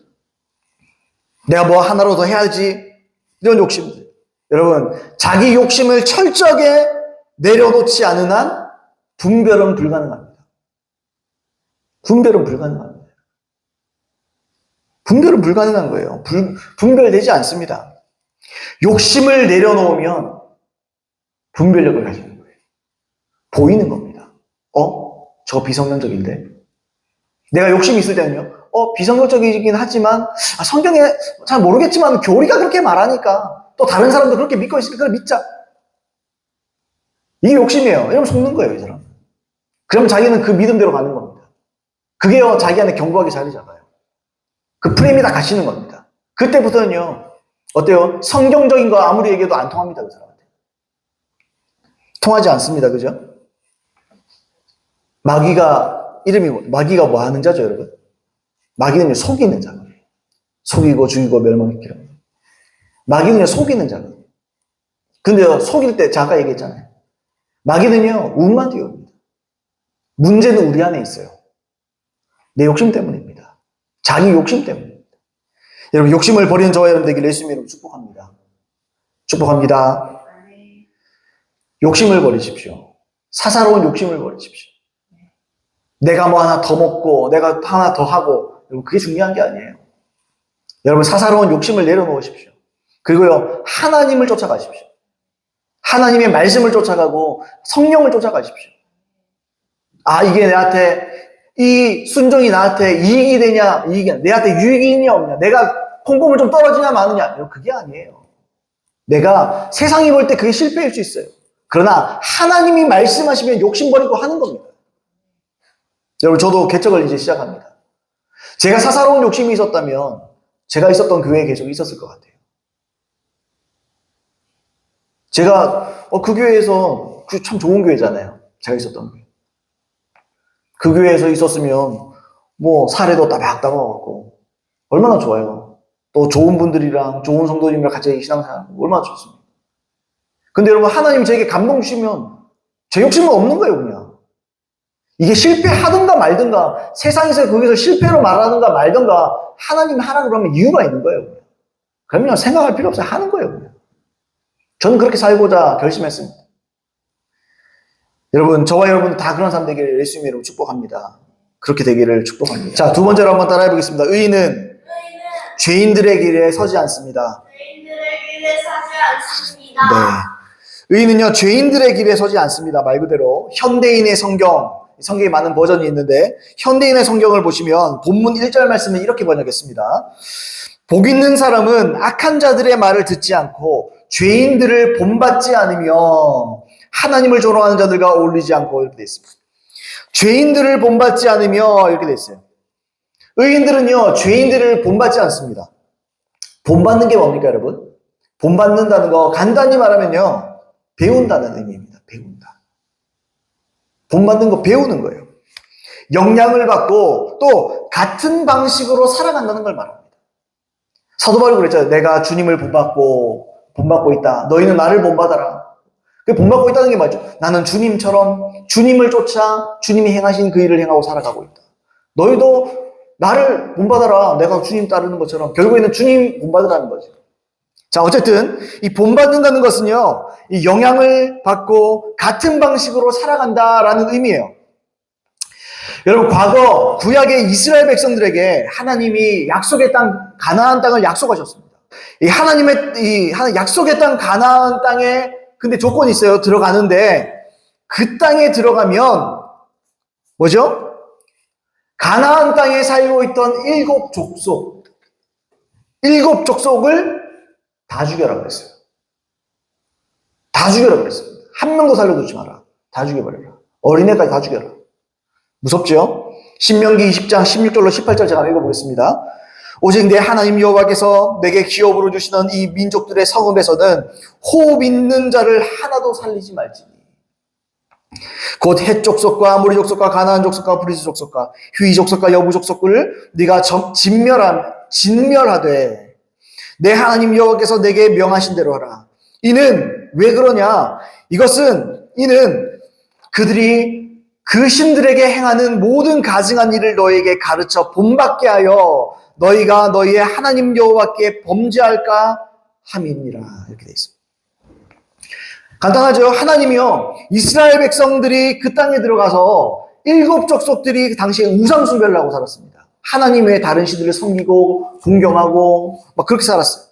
내가 뭐 하나로 더 해야지, 이런 욕심들. 여러분, 자기 욕심을 철저하게 내려놓지 않은 한 분별은 불가능합니다. 분별은 불가능합니다. 분별은 불가능한 거예요. 분별되지 않습니다. 욕심을 내려놓으면 분별력을 가지는 거예요. 보이는 겁니다. 저거 비성경적인데? 내가 욕심이 있을 때는요, 비성경적이긴 하지만, 성경에 잘 모르겠지만, 교리가 그렇게 말하니까, 또 다른 사람도 그렇게 믿고 있으니까 믿자. 이게 욕심이에요. 이러면 속는 거예요, 이 사람. 그러면 자기는 그 믿음대로 가는 겁니다. 그게요, 자기 안에 견고하게 자리 잡아요. 그 프레임이 다 갇히는 겁니다. 그때부터는요, 어때요? 성경적인 거 아무리 얘기해도 안 통합니다, 그 사람한테. 통하지 않습니다, 그죠? 마귀가 뭐 하는 자죠, 여러분? 마귀는요, 속이는 자거든요. 속이고 죽이고 멸망시키는 거예요. 마귀는요, 속이는 자거든요. 근데요, 속일 때, 아까 얘기했잖아요. 마귀는요, 운만 띄웁니다. 문제는 우리 안에 있어요. 내 욕심 때문입니다. 자기 욕심 때문입니다. 여러분, 욕심을 버리는 저와 여러분 되기를 예수님 이름으로 축복합니다. 축복합니다. 욕심을 버리십시오. 사사로운 욕심을 버리십시오. 내가 뭐 하나 더 먹고, 내가 하나 더 하고, 여러분, 그게 중요한 게 아니에요. 여러분, 사사로운 욕심을 내려놓으십시오. 그리고요, 하나님을 쫓아가십시오. 하나님의 말씀을 쫓아가고, 성령을 쫓아가십시오. 이게 이 순종이 나한테 이익이 되냐, 내한테 유익이 있냐, 없냐, 내가 콩고물 좀 떨어지냐, 마느냐, 그게 아니에요. 내가 세상이 볼 때 그게 실패일 수 있어요. 그러나, 하나님이 말씀하시면 욕심 버리고 하는 겁니다. 여러분, 저도 개척을 이제 시작합니다. 제가 사사로운 욕심이 있었다면 제가 있었던 교회에 계속 있었을 것 같아요. 제가 그 교회에서 참 좋은 교회잖아요. 제가 있었던 교회. 그 교회에서 있었으면 뭐 사례도 따박따박 왔고 얼마나 좋아요. 또 좋은 분들이랑 좋은 성도님이랑 같이 신앙생활하고 얼마나 좋습니까? 근데 여러분, 하나님 제게 감동 주시면 제 욕심은 없는 거예요, 그냥. 이게 실패하든가 말든가, 세상에서 거기서 실패로 말하는가 말든가, 하나님이 하라 그러면 이유가 있는 거예요. 그러면 생각할 필요 없어요. 하는 거예요, 그냥. 저는 그렇게 살고자 결심했습니다. 여러분, 저와 여러분 다 그런 사람 되기를 예수님의 이름으로 축복합니다. 그렇게 되기를 축복합니다. 자, 두 번째로 한번 따라해 보겠습니다. 의인은 죄인들의 길에 서지 않습니다. 네. 의인은요, 죄인들의 길에 서지 않습니다. 말 그대로 현대인의 성경에 많은 버전이 있는데 현대인의 성경을 보시면 본문 1절 말씀은 이렇게 번역했습니다. 복 있는 사람은 악한 자들의 말을 듣지 않고 죄인들을 본받지 않으며 하나님을 존경하는 자들과 어울리지 않고, 이렇게 되어 있습니다. 죄인들을 본받지 않으며, 이렇게 되어 있어요. 의인들은요, 죄인들을 본받지 않습니다. 본받는 게 뭡니까, 여러분? 본받는다는 거 간단히 말하면요, 배운다는 의미입니다. 배운다. 본받는 거 배우는 거예요. 영향을 받고 또 같은 방식으로 살아간다는 걸 말합니다. 사도 바울이 그랬잖아요. 내가 주님을 본받고 있다. 너희는 나를 본받아라. 그 본받고 있다는 게 맞죠. 나는 주님처럼 주님을 쫓아 주님이 행하신 그 일을 행하고 살아가고 있다. 너희도 나를 본받아라. 내가 주님 따르는 것처럼 결국에는 주님 본받으라는 거죠. 자, 어쨌든 이 본받는다는 것은요, 이 영향을 받고 같은 방식으로 살아간다라는 의미예요. 여러분, 과거 구약의 이스라엘 백성들에게 하나님이 약속의 땅 가나안 땅을 약속하셨습니다. 이 하나님의 약속의 땅 가나안 땅에 근데 조건이 있어요. 들어가는데 그 땅에 들어가면 뭐죠? 가나안 땅에 살고 있던 7 족속을 다 죽여라 그랬어요. 다 죽여라 그랬어요. 한 명도 살려두지 마라. 다 죽여버려라. 어린애까지 다 죽여라. 무섭죠? 신명기 20장 16절로 18절 제가 읽어보겠습니다. 오직 내 하나님 여호와께서 내게 기업으로 주시는 이 민족들의 성읍에서는 호흡 있는 자를 하나도 살리지 말지니 곧 헷 족속과 아모리 족속과 가나안 족속과 브리스 족속과 휘 족속과 여부 족속을 네가 진멸하되 내 하나님 여호와께서 내게 명하신 대로 하라. 이는 왜 그러냐? 이는 그들이 그 신들에게 행하는 모든 가증한 일을 너에게 가르쳐 본받게 하여 너희가 너희의 하나님 여호와께 범죄할까 함이니라. 이렇게 되어 있습니다. 간단하죠? 하나님이요, 이스라엘 백성들이 그 땅에 들어가서 일곱 족속들이 그 당시에 우상 숭배를 하고 살았습니다. 하나님 외에 다른 신들을 섬기고 존경하고 막 그렇게 살았어요.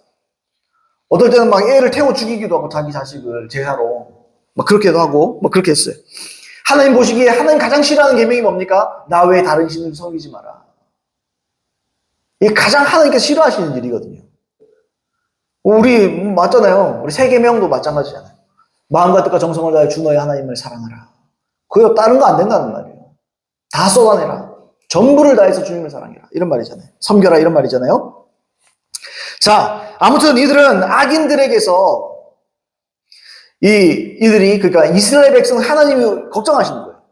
어떨 때는 막 애를 태워 죽이기도 하고 자기 자식을 제사로 막 그렇게도 하고 막 그렇게 했어요. 하나님 보시기에 하나님 가장 싫어하는 계명이 뭡니까? 나 외에 다른 신을 섬기지 마라. 이게 가장 하나님께서 싫어하시는 일이거든요. 우리 맞잖아요. 우리 세 계명도 마찬가지잖아요. 마음과 뜻과 정성을 다해 주 너의 하나님을 사랑하라. 그거 다른 거 안 된다는 말이에요. 다 쏟아내라. 전부를 다해서 주님을 사랑해라. 이런 말이잖아요. 섬겨라 이런 말이잖아요. 자, 아무튼 이들은 악인들에게서 이들이 그러니까 이스라엘 백성 하나님이 걱정하시는 거예요.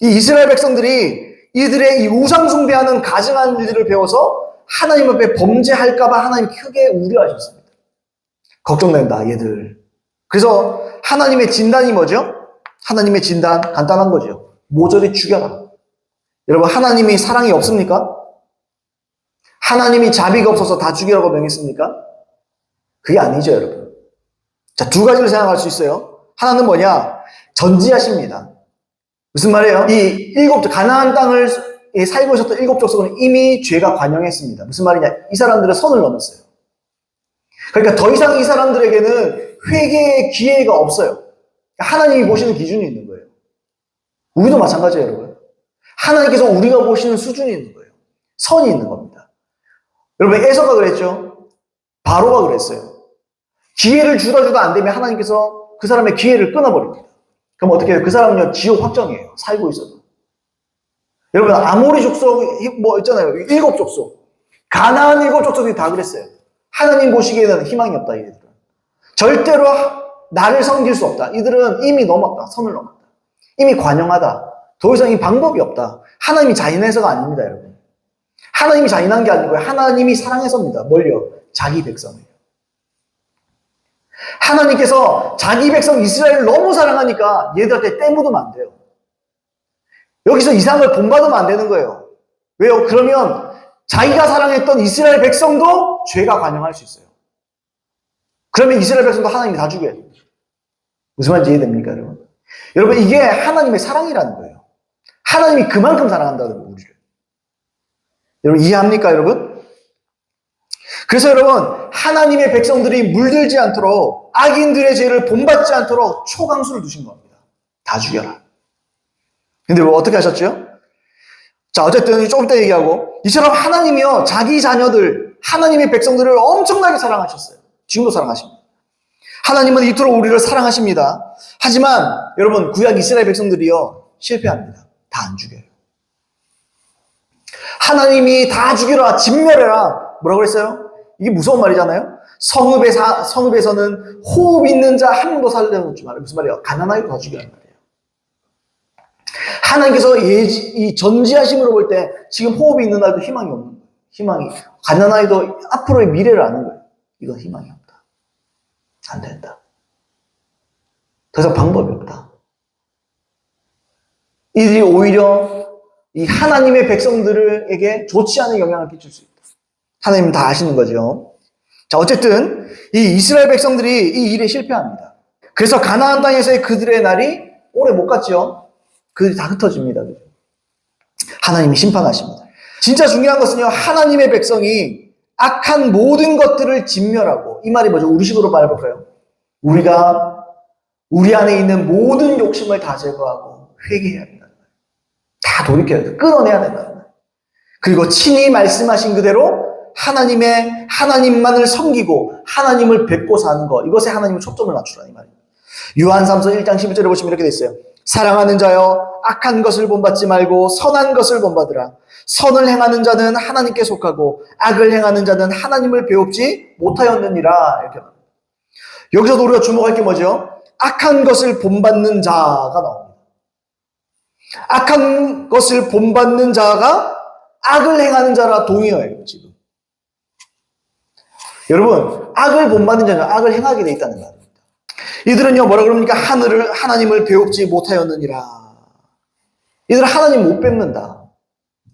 이 이스라엘 백성들이 이들의 이 우상 숭배하는 가증한 일들을 배워서 하나님 앞에 범죄할까봐 하나님 크게 우려하셨습니다. 걱정된다 얘들. 그래서 하나님의 진단이 뭐죠? 하나님의 진단 간단한 거죠. 모조리 죽여라. 여러분 하나님이 사랑이 없습니까? 하나님이 자비가 없어서 다 죽이라고 명했습니까? 그게 아니죠 여러분. 자, 두 가지를 생각할 수 있어요. 하나는 뭐냐? 전지하십니다. 무슨 말이에요? 이 가나안 땅을 살고 있었던 일곱 족속은 이미 죄가 관영했습니다. 무슨 말이냐? 이 사람들은 선을 넘었어요. 그러니까 더 이상 이 사람들에게는 회개의 기회가 없어요. 하나님이 보시는 기준이 있는 거예요. 우리도 마찬가지예요, 여러분. 하나님께서 우리가 보시는 수준이 있는 거예요. 선이 있는 겁니다. 여러분, 에서가 그랬죠? 바로가 그랬어요. 기회를 주다 안 되면 하나님께서 그 사람의 기회를 끊어버립니다. 그럼 어떻게 해요? 그 사람은요, 지옥 확정이에요. 살고 있어도. 여러분, 아모리 족속, 있잖아요. 일곱 족속. 가나안 일곱 족속이 다 그랬어요. 하나님 보시기에는 희망이 없다, 이들은. 절대로 나를 섬길 수 없다. 이들은 이미 넘었다. 선을 넘었다. 이미 관영하다. 더 이상 이 방법이 없다. 하나님이 잔인해서가 아닙니다, 여러분. 하나님이 잔인한 게 아니고요. 하나님이 사랑해서입니다. 뭘요? 자기 백성이에요. 하나님께서 자기 백성 이스라엘을 너무 사랑하니까 얘들한테 때 묻으면 안 돼요. 여기서 이상을 본받으면 안 되는 거예요. 왜요? 그러면 자기가 사랑했던 이스라엘 백성도 죄가 관영할 수 있어요. 그러면 이스라엘 백성도 하나님이 다 죽여야 돼요. 무슨 말인지 이해됩니까, 여러분? 여러분, 이게 하나님의 사랑이라는 거예요. 하나님이 그만큼 사랑한다는 거예요, 우리를. 여러분, 이해합니까, 여러분? 그래서 여러분, 하나님의 백성들이 물들지 않도록 악인들의 죄를 본받지 않도록 초강수를 두신 겁니다. 다 죽여라. 근데 어떻게 하셨죠? 자, 어쨌든 조금 이따 얘기하고, 이처럼 하나님이요, 자기 자녀들, 하나님의 백성들을 엄청나게 사랑하셨어요. 지금도 사랑하십니다. 하나님은 이토록 우리를 사랑하십니다. 하지만 여러분, 구약 이스라엘 백성들이요, 실패합니다. 다 안 죽여요. 하나님이 다 죽여라, 진멸해라. 뭐라고 그랬어요? 이게 무서운 말이잖아요. 성읍에서는 호흡 있는 자 한 명도 살려놓지 말아요. 무슨 말이에요? 가난하게도 다 죽이라는 말이에요. 하나님께서 이 전지하심으로 볼 때 지금 호흡이 있는 날도 희망이 없는 거예요. 희망이. 가난하게도 앞으로의 미래를 아는 거예요. 이건 희망이 없다. 안 된다. 더 이상 방법이 없다. 이들이 오히려 이 하나님의 백성들에게 좋지 않은 영향을 끼칠 수 있다. 하나님은 다 아시는 거죠. 자, 어쨌든 이 이스라엘 백성들이 이 일에 실패합니다. 그래서 가나안 땅에서의 그들의 날이 오래 못 갔죠. 그들이 다 흩어집니다. 하나님이 심판하십니다. 진짜 중요한 것은요, 하나님의 백성이 악한 모든 것들을 진멸하고, 이 말이 뭐죠? 우리식으로 말해볼까요? 우리가 우리 안에 있는 모든 욕심을 다 제거하고 회개해야 된다는 거예요. 다 돌이켜야 돼요. 끊어내야 된다는 거예요. 그리고 친히 말씀하신 그대로 하나님만을 섬기고 하나님을 뵙고 사는 것, 이것에 하나님을 초점을 맞추라는 말입니다. 요한삼서 1장 11절에 보시면 이렇게 돼 있어요. 사랑하는 자여, 악한 것을 본받지 말고 선한 것을 본받으라. 선을 행하는 자는 하나님께 속하고 악을 행하는 자는 하나님을 배웁지 못하였느니라. 이렇게 말합니다. 여기서도 우리가 주목할 게 뭐죠? 악한 것을 본받는 자가 나옵니다. 악한 것을 본받는 자가 악을 행하는 자라 동의어예요, 지금. 여러분, 악을 본받는 자는 악을 행하게 돼 있다는 말입니다. 이들은요, 뭐라 그럽니까? 하나님을 배웁지 못하였느니라. 이들은 하나님 못 뵙는다.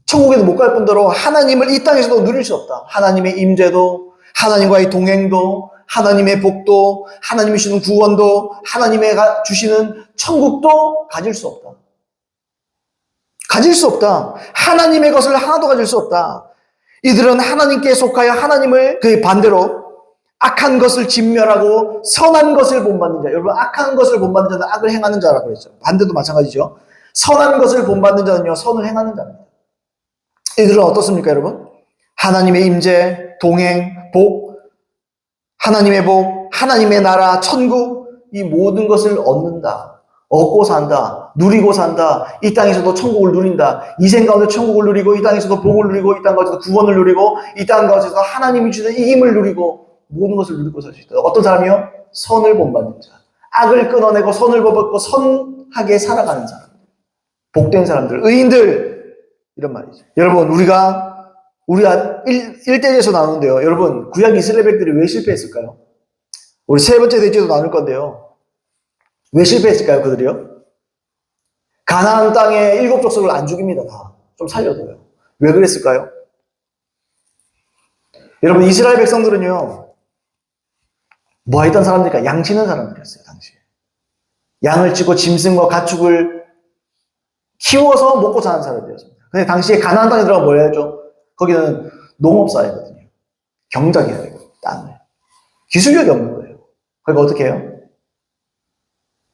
천국에도 못 갈 뿐더러 하나님을 이 땅에서도 누릴 수 없다. 하나님의 임재도, 하나님과의 동행도, 하나님의 복도, 하나님이 주시는 구원도, 하나님의 주시는 천국도 가질 수 없다. 가질 수 없다. 하나님의 것을 하나도 가질 수 없다. 이들은 하나님께 속하여 하나님을 그의 반대로 악한 것을 진멸하고 선한 것을 본받는 자. 여러분, 악한 것을 본받는 자는 악을 행하는 자라고 그랬죠. 반대도 마찬가지죠. 선한 것을 본받는 자는요, 선을 행하는 자입니다. 이들은 어떻습니까, 여러분? 하나님의 임재, 동행, 복, 하나님의 복, 하나님의 나라, 천국, 이 모든 것을 얻는다. 얻고 산다. 누리고 산다. 이 땅에서도 천국을 누린다. 이 생 가운데 천국을 누리고, 이 땅에서도 복을 누리고, 이 땅 가운데서 구원을 누리고, 이 땅 가운데서 하나님이 주시는 이김을 누리고, 모든 것을 누리고 살 수 있다. 어떤 사람이요? 선을 본받는 자. 악을 끊어내고 선을 본받고 선하게 살아가는 사람. 복된 사람들, 의인들, 이런 말이죠. 여러분, 우리가 1대에서 나오는데요. 여러분, 구약 이스라엘 백들이 왜 실패했을까요? 우리 세 번째 대지도 나눌 건데요. 왜 실패했을까요, 그들이요? 가나안 땅에 7 족속을 안 죽입니다, 다. 좀 살려둬요. 왜 그랬을까요? 여러분, 이스라엘 백성들은요, 뭐 했던 사람들일까? 양 치는 사람들이었어요, 당시에. 양을 치고 짐승과 가축을 키워서 먹고 사는 사람들이었습니다. 근데 당시에 가나안 땅에 들어가면 뭘 해야죠? 거기는 농업사회거든요. 경작해야 되고, 땅을. 기술력이 없는 거예요. 그러니까 어떻게 해요?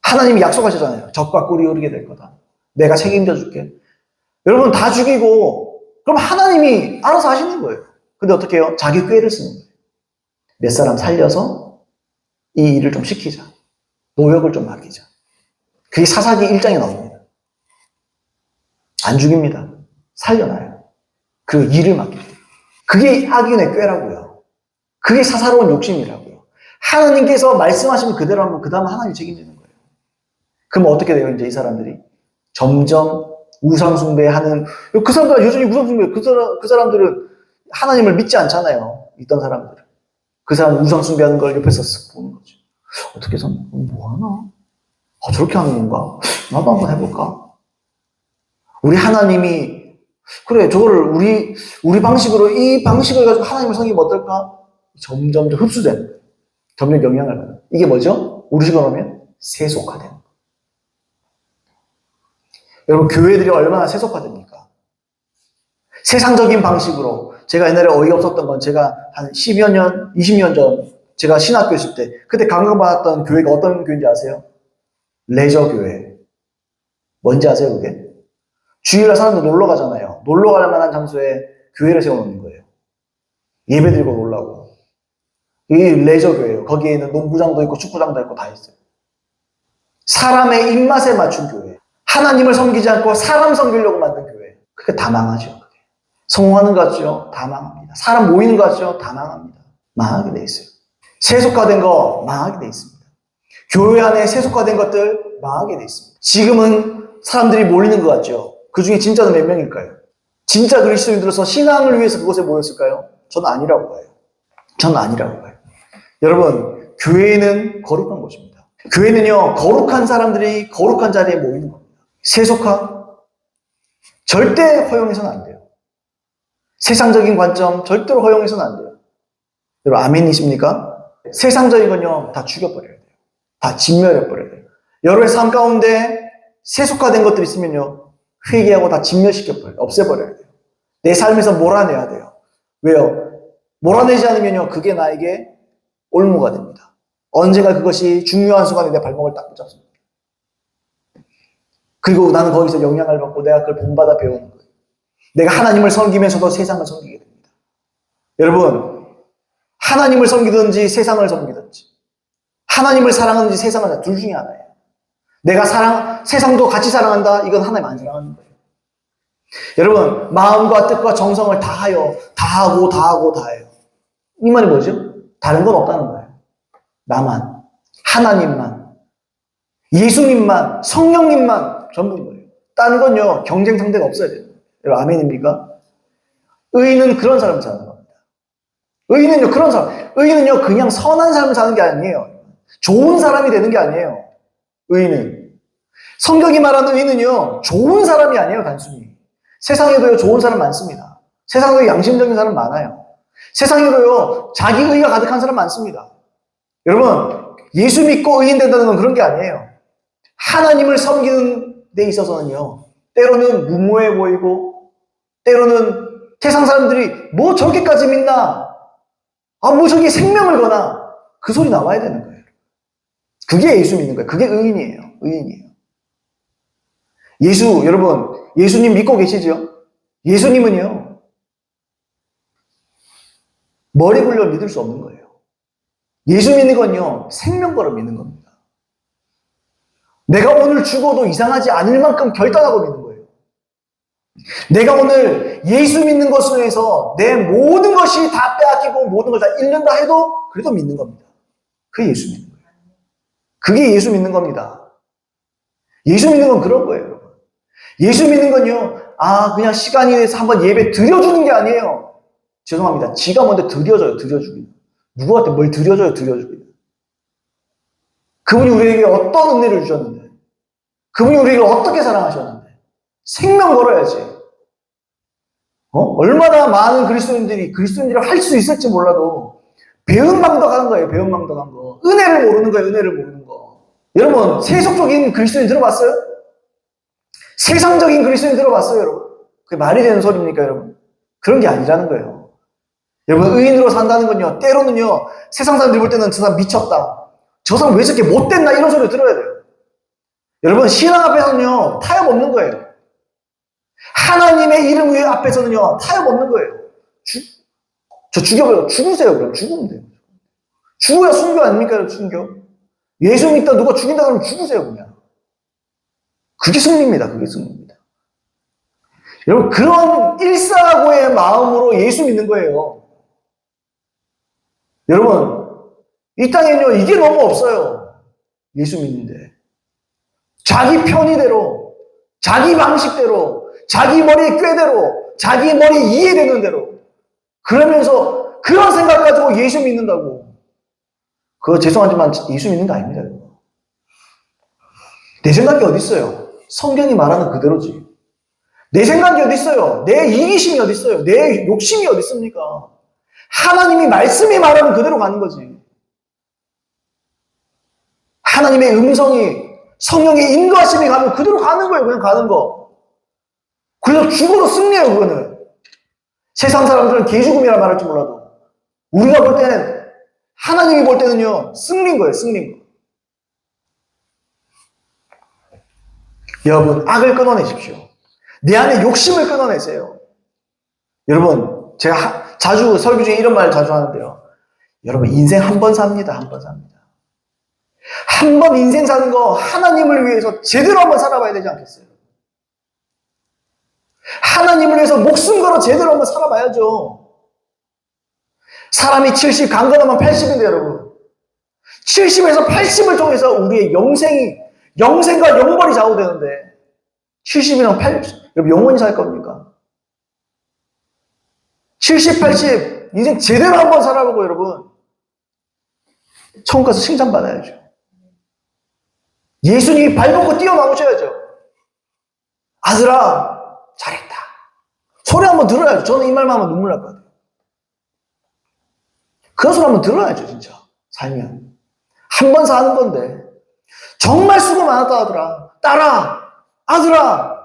하나님이 약속하셨잖아요. 적과 꿀이 오르게 될 거다. 내가 책임져 줄게. 여러분 다 죽이고 그럼 하나님이 알아서 하시는 거예요. 근데 어떻게 해요? 자기 꾀를 쓰는 거예요. 몇 사람 살려서 이 일을 좀 시키자. 노역을 좀 맡기자. 그게 사사기 1장에 나옵니다. 안 죽입니다. 살려놔요. 그 일을 맡깁니다. 그게 악인의 꾀라고요. 그게 사사로운 욕심이라고요. 하나님께서 말씀하시면 그대로 하면 그 다음 하나님이 책임지는 거예요. 그럼 어떻게 돼요? 이제 이 사람들이 점점 우상숭배하는, 그 사람들 여전히 우상숭배, 그 사람들은 하나님을 믿지 않잖아요. 있던 사람들은. 그 사람 우상숭배하는 걸 옆에서 쓱 보는 거죠. 어떻게 해서 뭐하나? 저렇게 하는 건가? 나도 한번 해볼까? 우리 하나님이 그래 저거를 우리 방식으로 이 방식을 가지고 하나님을 섬기면 어떨까? 점점 흡수되는 거예요. 점점 영향을 받는. 이게 뭐죠? 우리 식으로 하면 세속화되는 거예요. 여러분, 교회들이 얼마나 세속화됩니까? 세상적인 방식으로. 제가 옛날에 어이없었던 건 제가 한 10여 년, 20년 전 제가 신학교 있을 때 그때 감동받았던 교회가 어떤 교회인지 아세요? 레저교회. 뭔지 아세요, 그게? 주일날 사람들 놀러 가잖아요. 놀러 갈 만한 장소에 교회를 세워놓는 거예요. 예배 드리고 놀라고. 이게 레저교회예요. 거기에는 농구장도 있고 축구장도 있고 다 있어요. 사람의 입맛에 맞춘 교회. 하나님을 섬기지 않고 사람 섬기려고 만든 교회. 그게 다 망하죠. 성공하는 것 같죠? 다 망합니다. 사람 모이는 것 같죠? 다 망합니다. 망하게 돼 있어요. 세속화된 거 망하게 돼 있습니다. 교회 안에 세속화된 것들 망하게 돼 있습니다. 지금은 사람들이 몰리는 것 같죠? 그 중에 진짜는 몇 명일까요? 진짜 그리스도인들로서 신앙을 위해서 그곳에 모였을까요? 저는 아니라고 봐요. 저는 아니라고 봐요. 여러분, 교회는 거룩한 곳입니다. 교회는요, 거룩한 사람들이 거룩한 자리에 모이는 겁니다. 세속화? 절대 허용해서는 안 돼요. 세상적인 관점 절대로 허용해서는 안 돼요. 여러분, 아멘이십니까? 세상적인 건요, 다 죽여버려야 돼요. 다 진멸해버려야 돼요. 여러분의 삶 가운데 세속화된 것들이 있으면요, 회개하고 다 진멸시켜버려요. 없애버려야 돼요. 내 삶에서 몰아내야 돼요. 왜요? 몰아내지 않으면요, 그게 나에게 올무가 됩니다. 언젠가 그것이 중요한 순간에 내 발목을 딱 붙잡습니다. 그리고 나는 거기서 영향을 받고 내가 그걸 본받아 배우는 거예요. 내가 하나님을 섬기면서도 세상을 섬기게 됩니다. 여러분, 하나님을 섬기든지 세상을 섬기든지, 하나님을 사랑하든지 세상을 둘 중에 하나예요. 내가 세상도 같이 사랑한다? 이건 하나님 안 사랑하는 거예요. 여러분, 마음과 뜻과 정성을 다하여, 다해요. 이 말이 뭐죠? 다른 건 없다는 거예요. 나만, 하나님만, 예수님만, 성령님만 전부인 거예요. 다른 건요, 경쟁 상대가 없어야 돼요. 여러분, 아멘입니까? 의인은 그런 삶을 사는 겁니다. 의인은요, 그런 사람. 의인은요, 그냥 선한 삶을 사는 게 아니에요. 좋은 사람이 되는 게 아니에요. 의인은. 성경이 말하는 의인은요, 좋은 사람이 아니에요, 단순히. 세상에도요, 좋은 사람 많습니다. 세상에도 양심적인 사람 많아요. 세상에도요, 자기 의가 가득한 사람 많습니다. 여러분, 예수 믿고 의인 된다는 건 그런 게 아니에요. 하나님을 섬기는 데 있어서는요, 때로는 무모해 보이고, 때로는 세상 사람들이 뭐 저렇게까지 믿나? 뭐 저게 생명을 거나? 그 소리 나와야 되는 거예요. 그게 예수 믿는 거예요. 그게 의인이에요. 의인이에요. 여러분, 예수님 믿고 계시죠? 예수님은요, 머리 굴려 믿을 수 없는 거예요. 예수 믿는 건요, 생명 걸어 믿는 겁니다. 내가 오늘 죽어도 이상하지 않을 만큼 결단하고 믿는 거예요. 내가 오늘 예수 믿는 것으로 해서 내 모든 것이 다 빼앗기고 모든 걸 다 잃는다 해도 그래도 믿는 겁니다. 그게 예수 믿는 거예요. 그게 예수 믿는 겁니다. 예수 믿는 건 그런 거예요, 여러분. 예수 믿는 건요, 그냥 시간이 돼서 한번 예배 드려주는 게 아니에요. 죄송합니다. 지가 먼저 드려주기는. 누구한테 뭘 드려주기는. 그분이 우리에게 어떤 은혜를 주셨는데, 그분이 우리에게 어떻게 사랑하셨는데, 생명 걸어야지. 얼마나 많은 그리스도인들을 할 수 있을지 몰라도, 배은망덕하는 거예요, 배은망덕한 거. 은혜를 모르는 거예요, 은혜를 모르는 거. 여러분, 세속적인 그리스도인 들어봤어요? 세상적인 그리스도인 들어봤어요, 여러분? 그게 말이 되는 소리입니까, 여러분? 그런 게 아니라는 거예요. 여러분, 의인으로 산다는 건요, 때로는요, 세상 사람들이 볼 때는 저 사람 미쳤다. 저 사람 왜 저렇게 못됐나? 이런 소리를 들어야 돼요. 여러분, 신앙 앞에서는요, 타협 없는 거예요. 하나님의 이름 앞에서는요, 타협 없는 거예요. 저 죽여버려. 죽으세요, 그럼. 죽으면 돼요. 죽어야 순교 아닙니까, 순교? 예수 믿다 누가 죽인다 그러면 죽으세요, 그냥. 그게 승리입니다, 그게 승리입니다. 여러분, 그런 일사고의 마음으로 예수 믿는 거예요. 여러분, 이 땅에는요, 이게 너무 없어요. 예수 믿는데. 자기 편의대로, 자기 방식대로, 자기 머리의 꾀대로, 자기 머리에 이해되는 대로. 그러면서 그런 생각 가지고 예수 믿는다고. 그거 죄송하지만 예수 믿는 거 아닙니다. 내 생각이 어디 있어요? 성경이 말하는 그대로지. 내 생각이 어디 있어요? 내 이기심이 어디 있어요? 내 욕심이 어디 있습니까? 하나님이 말씀이 말하는 그대로 가는 거지. 하나님의 음성이 성령의 인도하심이 가면 그대로 가는 거예요. 그냥 가는 거. 그래서 죽어도 승리해요. 그거는. 세상 사람들은 개죽음이라 말할지 몰라도 우리가 볼 때는 하나님이 볼 때는요. 승리인 거예요. 승리인 거. 여러분, 악을 끊어내십시오. 내 안에 욕심을 끊어내세요. 여러분, 제가 자주 설교 중에 이런 말 자주 하는데요. 여러분, 인생 한 번 삽니다. 한 번 삽니다. 한 번 인생 사는 거 하나님을 위해서 제대로 한번 살아봐야 되지 않겠어요? 하나님을 위해서 목숨 걸어 제대로 한번 살아봐야죠. 사람이 70, 강건하면 80인데 여러분. 70에서 80을 통해서 우리의 영생과 영벌이 좌우되는데 70이랑 80, 여러분 영원히 살 겁니까? 70, 80 인생 제대로 한번 살아보고 여러분 천국 가서 칭찬받아야죠. 예수님이 발벗고 뛰어나오셔야죠. 아들아 잘했다. 소리 한번 들어야죠. 저는 이 말만 하면 눈물 날 것 같아요. 그런 소리 한번 들어야죠. 진짜 살면 한 번 사는 건데 정말 수고 많았다 아들아. 딸아 아들아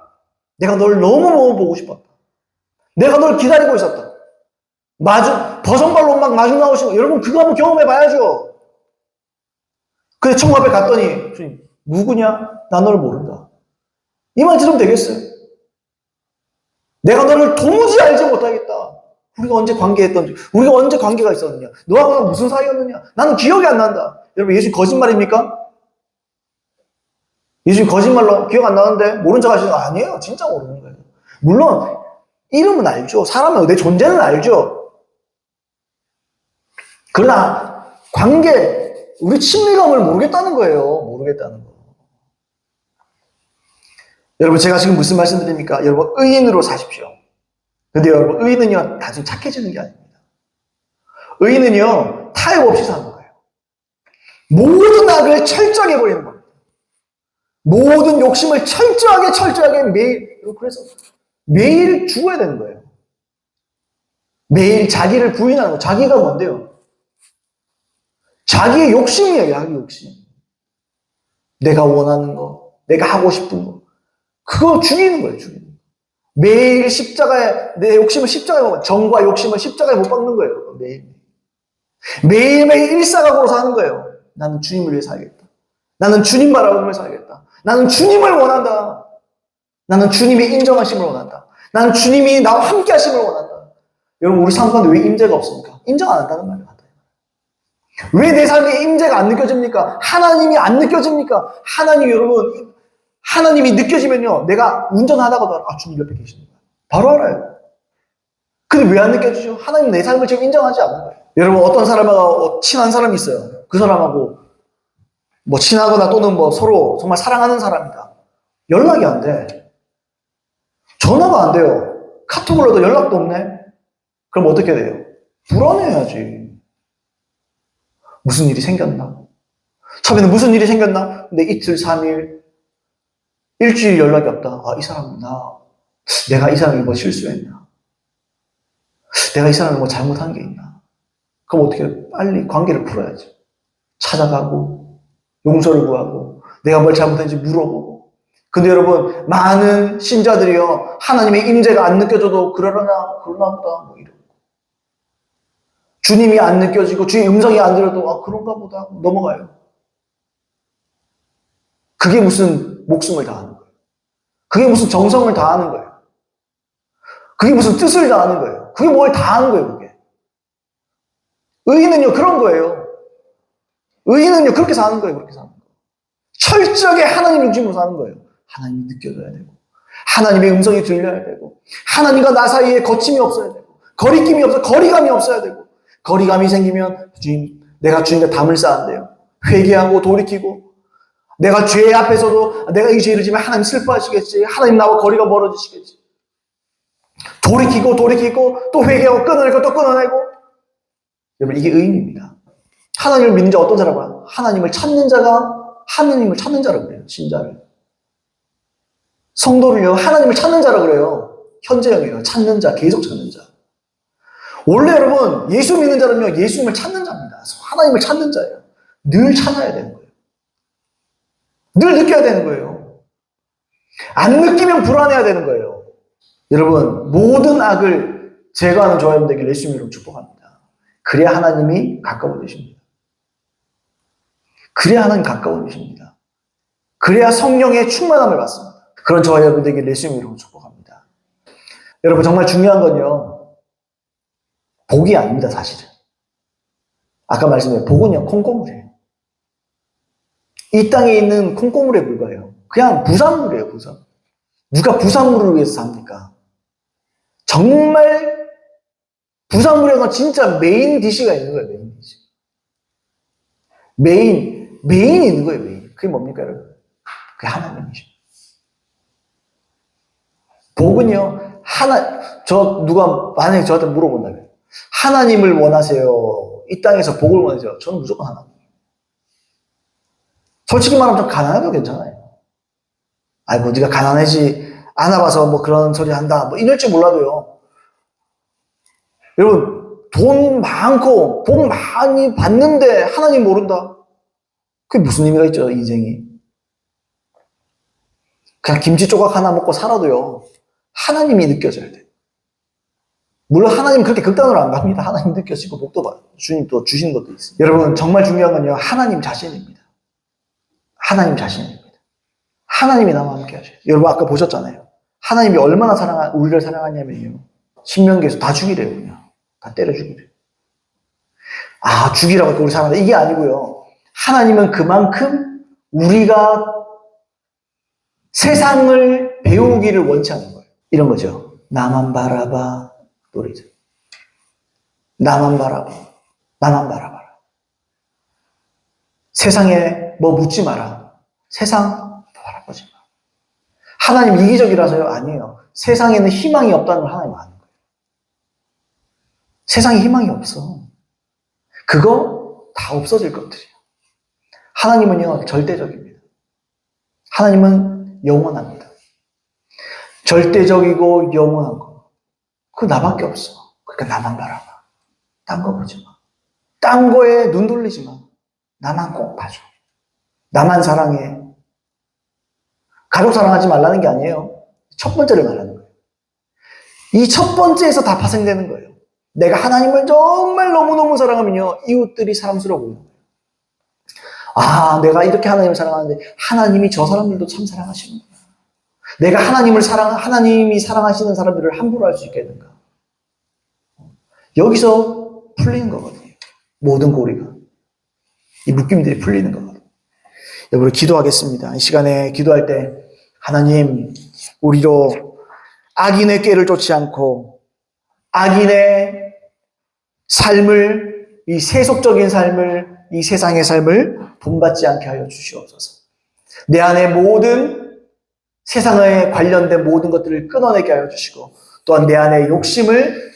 내가 널 너무 보고 싶었다. 내가 널 기다리고 있었다. 버선발로 막 마중 나오시고 여러분 그거 한번 경험해 봐야죠. 근데 천국 앞에 갔더니 주님 누구냐? 나 너를 모른다. 이 말 들으면 되겠어요? 내가 너를 도무지 알지 못하겠다. 우리가 언제 관계했던지, 우리가 언제 관계가 있었느냐? 너하고 나 무슨 사이였느냐? 나는 기억이 안 난다. 여러분 예수님 거짓말입니까? 예수님 거짓말로 기억 안 나는데 모른 척 하시는 거 아니에요. 진짜 모르는 거예요. 물론 이름은 알죠. 사람은 내 존재는 알죠. 그러나 우리 친밀감을 모르겠다는 거예요. 모르겠다는 거. 여러분 제가 지금 무슨 말씀 드립니까? 여러분 의인으로 사십시오. 근데 여러분 의인은요 단순히 착해지는 게 아닙니다. 의인은요 타협 없이 사는 거예요. 모든 악을 철저하게 버리는 겁니다. 모든 욕심을 철저하게 매일 그래서 매일 죽어야 되는 거예요. 매일 자기를 부인하는 거. 자기가 뭔데요? 자기의 욕심이에요, 자기 욕심. 내가 원하는 거, 내가 하고 싶은 거. 그거 죽이는 거예요, 죽이는 거. 매일 십자가에, 내 욕심을 십자가에 못, 정과 욕심을 십자가에 못 박는 거예요, 매일. 매일매일 일사각오로 사는 거예요. 나는 주님을 위해 살겠다. 나는 주님 바라보며 살겠다. 나는 주님을 원한다. 나는 주님의 인정하심을 원한다. 나는 주님이 나와 함께 하심을 원한다. 여러분, 우리 삶 가운데 왜 임재가 없습니까? 인정 안 한다는 말이에요. 왜 내 삶에 임재가 안 느껴집니까? 하나님이 안 느껴집니까? 하나님, 여러분, 하나님이 느껴지면요, 내가 운전하다가도 주님 옆에 계시는 거예요. 바로 알아요. 근데 왜 안 느껴지죠? 하나님 내 삶을 지금 인정하지 않는 거예요. 여러분, 어떤 사람하고 친한 사람이 있어요. 그 사람하고 뭐 친하거나 또는 뭐 서로 정말 사랑하는 사람이다. 연락이 안 돼. 전화가 안 돼요. 카톡을 넣어도 연락도 없네. 그럼 어떻게 돼요? 불안해야지. 무슨 일이 생겼나? 처음에는 무슨 일이 생겼나? 근데 이틀, 3일, 일주일 연락이 없다. 이 사람, 내가 이 사람이 뭐 실수했나? 내가 이 사람이 뭐 잘못한 게 있나? 그럼 어떻게 빨리 관계를 풀어야지. 찾아가고, 용서를 구하고, 내가 뭘 잘못했는지 물어보고. 근데 여러분, 많은 신자들이요, 하나님의 임재가 안 느껴져도 그러나 보다, 뭐 이러고. 주님이 안 느껴지고, 주의 음성이 안 들어도, 그런가 보다, 넘어가요. 그게 무슨 목숨을 다하는 거예요. 그게 무슨 정성을 다하는 거예요. 그게 무슨 뜻을 다하는 거예요. 그게 뭘 다하는 거예요, 그게. 의인은요, 그런 거예요. 의인은요, 그렇게 사는 거예요, 그렇게 사는 거예요. 철저하게 하나님 중심으로 사는 거예요. 하나님이 느껴져야 되고, 하나님의 음성이 들려야 되고, 하나님과 나 사이에 거침이 없어야 되고, 거리감이 없어야 되고, 거리감이 생기면 내가 주님과 담을 쌓은대요. 회개하고 돌이키고, 내가 죄 앞에서도 내가 이 죄를 지면 하나님 슬퍼하시겠지. 하나님 나와 거리가 멀어지시겠지. 돌이키고 또 회개하고 끊어내고 또 끊어내고. 여러분, 이게 의인입니다. 하나님을 믿는 자 어떤 사람이야? 하나님을 찾는 자가 하나님을 찾는 자라고 그래요. 신자를. 성도를요, 하나님을 찾는 자라고 그래요. 현재형이에요. 찾는 자, 계속 찾는 자. 원래 여러분, 예수 믿는 자는요, 예수님을 찾는 자입니다. 하나님을 찾는 자예요. 늘 찾아야 되는 거예요. 늘 느껴야 되는 거예요. 안 느끼면 불안해야 되는 거예요. 여러분, 모든 악을 제거하는 저와 여러분 되길 예수님 이름으로 축복합니다. 그래야 하나님이 가까워지십니다. 그래야 하나님 가까워지십니다. 그래야 성령의 충만함을 받습니다. 그런 저와 여러분 되길 예수님 이름으로 축복합니다. 여러분, 정말 중요한 건요, 복이 아닙니다, 사실은. 아까 말씀드린 복은요, 콩고물이에요. 이 땅에 있는 콩고물에 불과해요. 그냥 부산물이에요, 부산. 누가 부산물을 위해서 삽니까? 정말 부산물에 건 진짜 메인 디시가 있는 거예요, 메인 디시. 메인이 있는 거예요, 메인. 그게 뭡니까, 여러분? 그게 하나님이죠. 복은요, 누가 만약에 저한테 물어본다면, 하나님을 원하세요? 이 땅에서 복을 원하세요? 저는 무조건 하나님. 솔직히 말하면 좀 가난해도 괜찮아요. 뭐 네가 가난하지 않아봐서 뭐 그런 소리 한다. 뭐 이럴지 몰라도요. 여러분, 돈 많고 복 많이 받는데 하나님 모른다? 그게 무슨 의미가 있죠, 인생이. 그냥 김치 조각 하나 먹고 살아도요, 하나님이 느껴져야 돼요. 물론 하나님 그렇게 극단으로 안 갑니다. 하나님 느껴지고 복도 주님 또 주시는 것도 있어요. 여러분, 정말 중요한 건요, 하나님 자신입니다. 하나님 자신입니다. 하나님이 나와 함께 하셔요. 여러분, 아까 보셨잖아요. 하나님이 얼마나 우리를 사랑하냐면요, 신명기에서 다 죽이래요. 그냥 다 때려 죽이래요. 죽이라고 우리 사랑한다, 이게 아니고요, 하나님은 그만큼 우리가 세상을 배우기를 원치 않는 거예요. 이런 거죠. 나만 바라봐 노래죠. 나만 바라봐. 나만 바라봐라. 세상에 뭐 묻지 마라. 세상 바라보지 마. 하나님 이기적이라서요? 아니에요. 세상에는 희망이 없다는 걸 하나님 아는 거예요. 세상에 희망이 없어. 그거 다 없어질 것들이에요. 하나님은요, 절대적입니다. 하나님은 영원합니다. 절대적이고 영원한 거. 그거 나밖에 없어. 그러니까 나만 바라봐. 딴 거 보지 마. 딴 거에 눈 돌리지 마. 나만 꼭 봐줘. 나만 사랑해. 가족 사랑하지 말라는 게 아니에요. 첫 번째를 말하는 거예요. 이 첫 번째에서 다 파생되는 거예요. 내가 하나님을 정말 너무너무 사랑하면요, 이웃들이 사랑스러워요. 아, 내가 이렇게 하나님을 사랑하는데 하나님이 저 사람들도 참 사랑하시는구나. 내가 하나님이 사랑하시는 사람들을 함부로 할 수 있겠는가. 여기서 풀리는 거거든요. 모든 고리가. 이 묶임들이 풀리는 거거든요. 여러분, 기도하겠습니다. 이 시간에 기도할 때 하나님, 우리로 악인의 꾀를 쫓지 않고 악인의 삶을, 이 세속적인 삶을, 이 세상의 삶을 본받지 않게 하여 주시옵소서. 내 안에 모든 세상에 관련된 모든 것들을 끊어내게 하여 주시고, 또한 내 안에 욕심을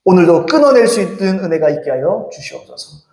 오늘도 끊어낼 수 있는 은혜가 있게 하여 주시옵소서.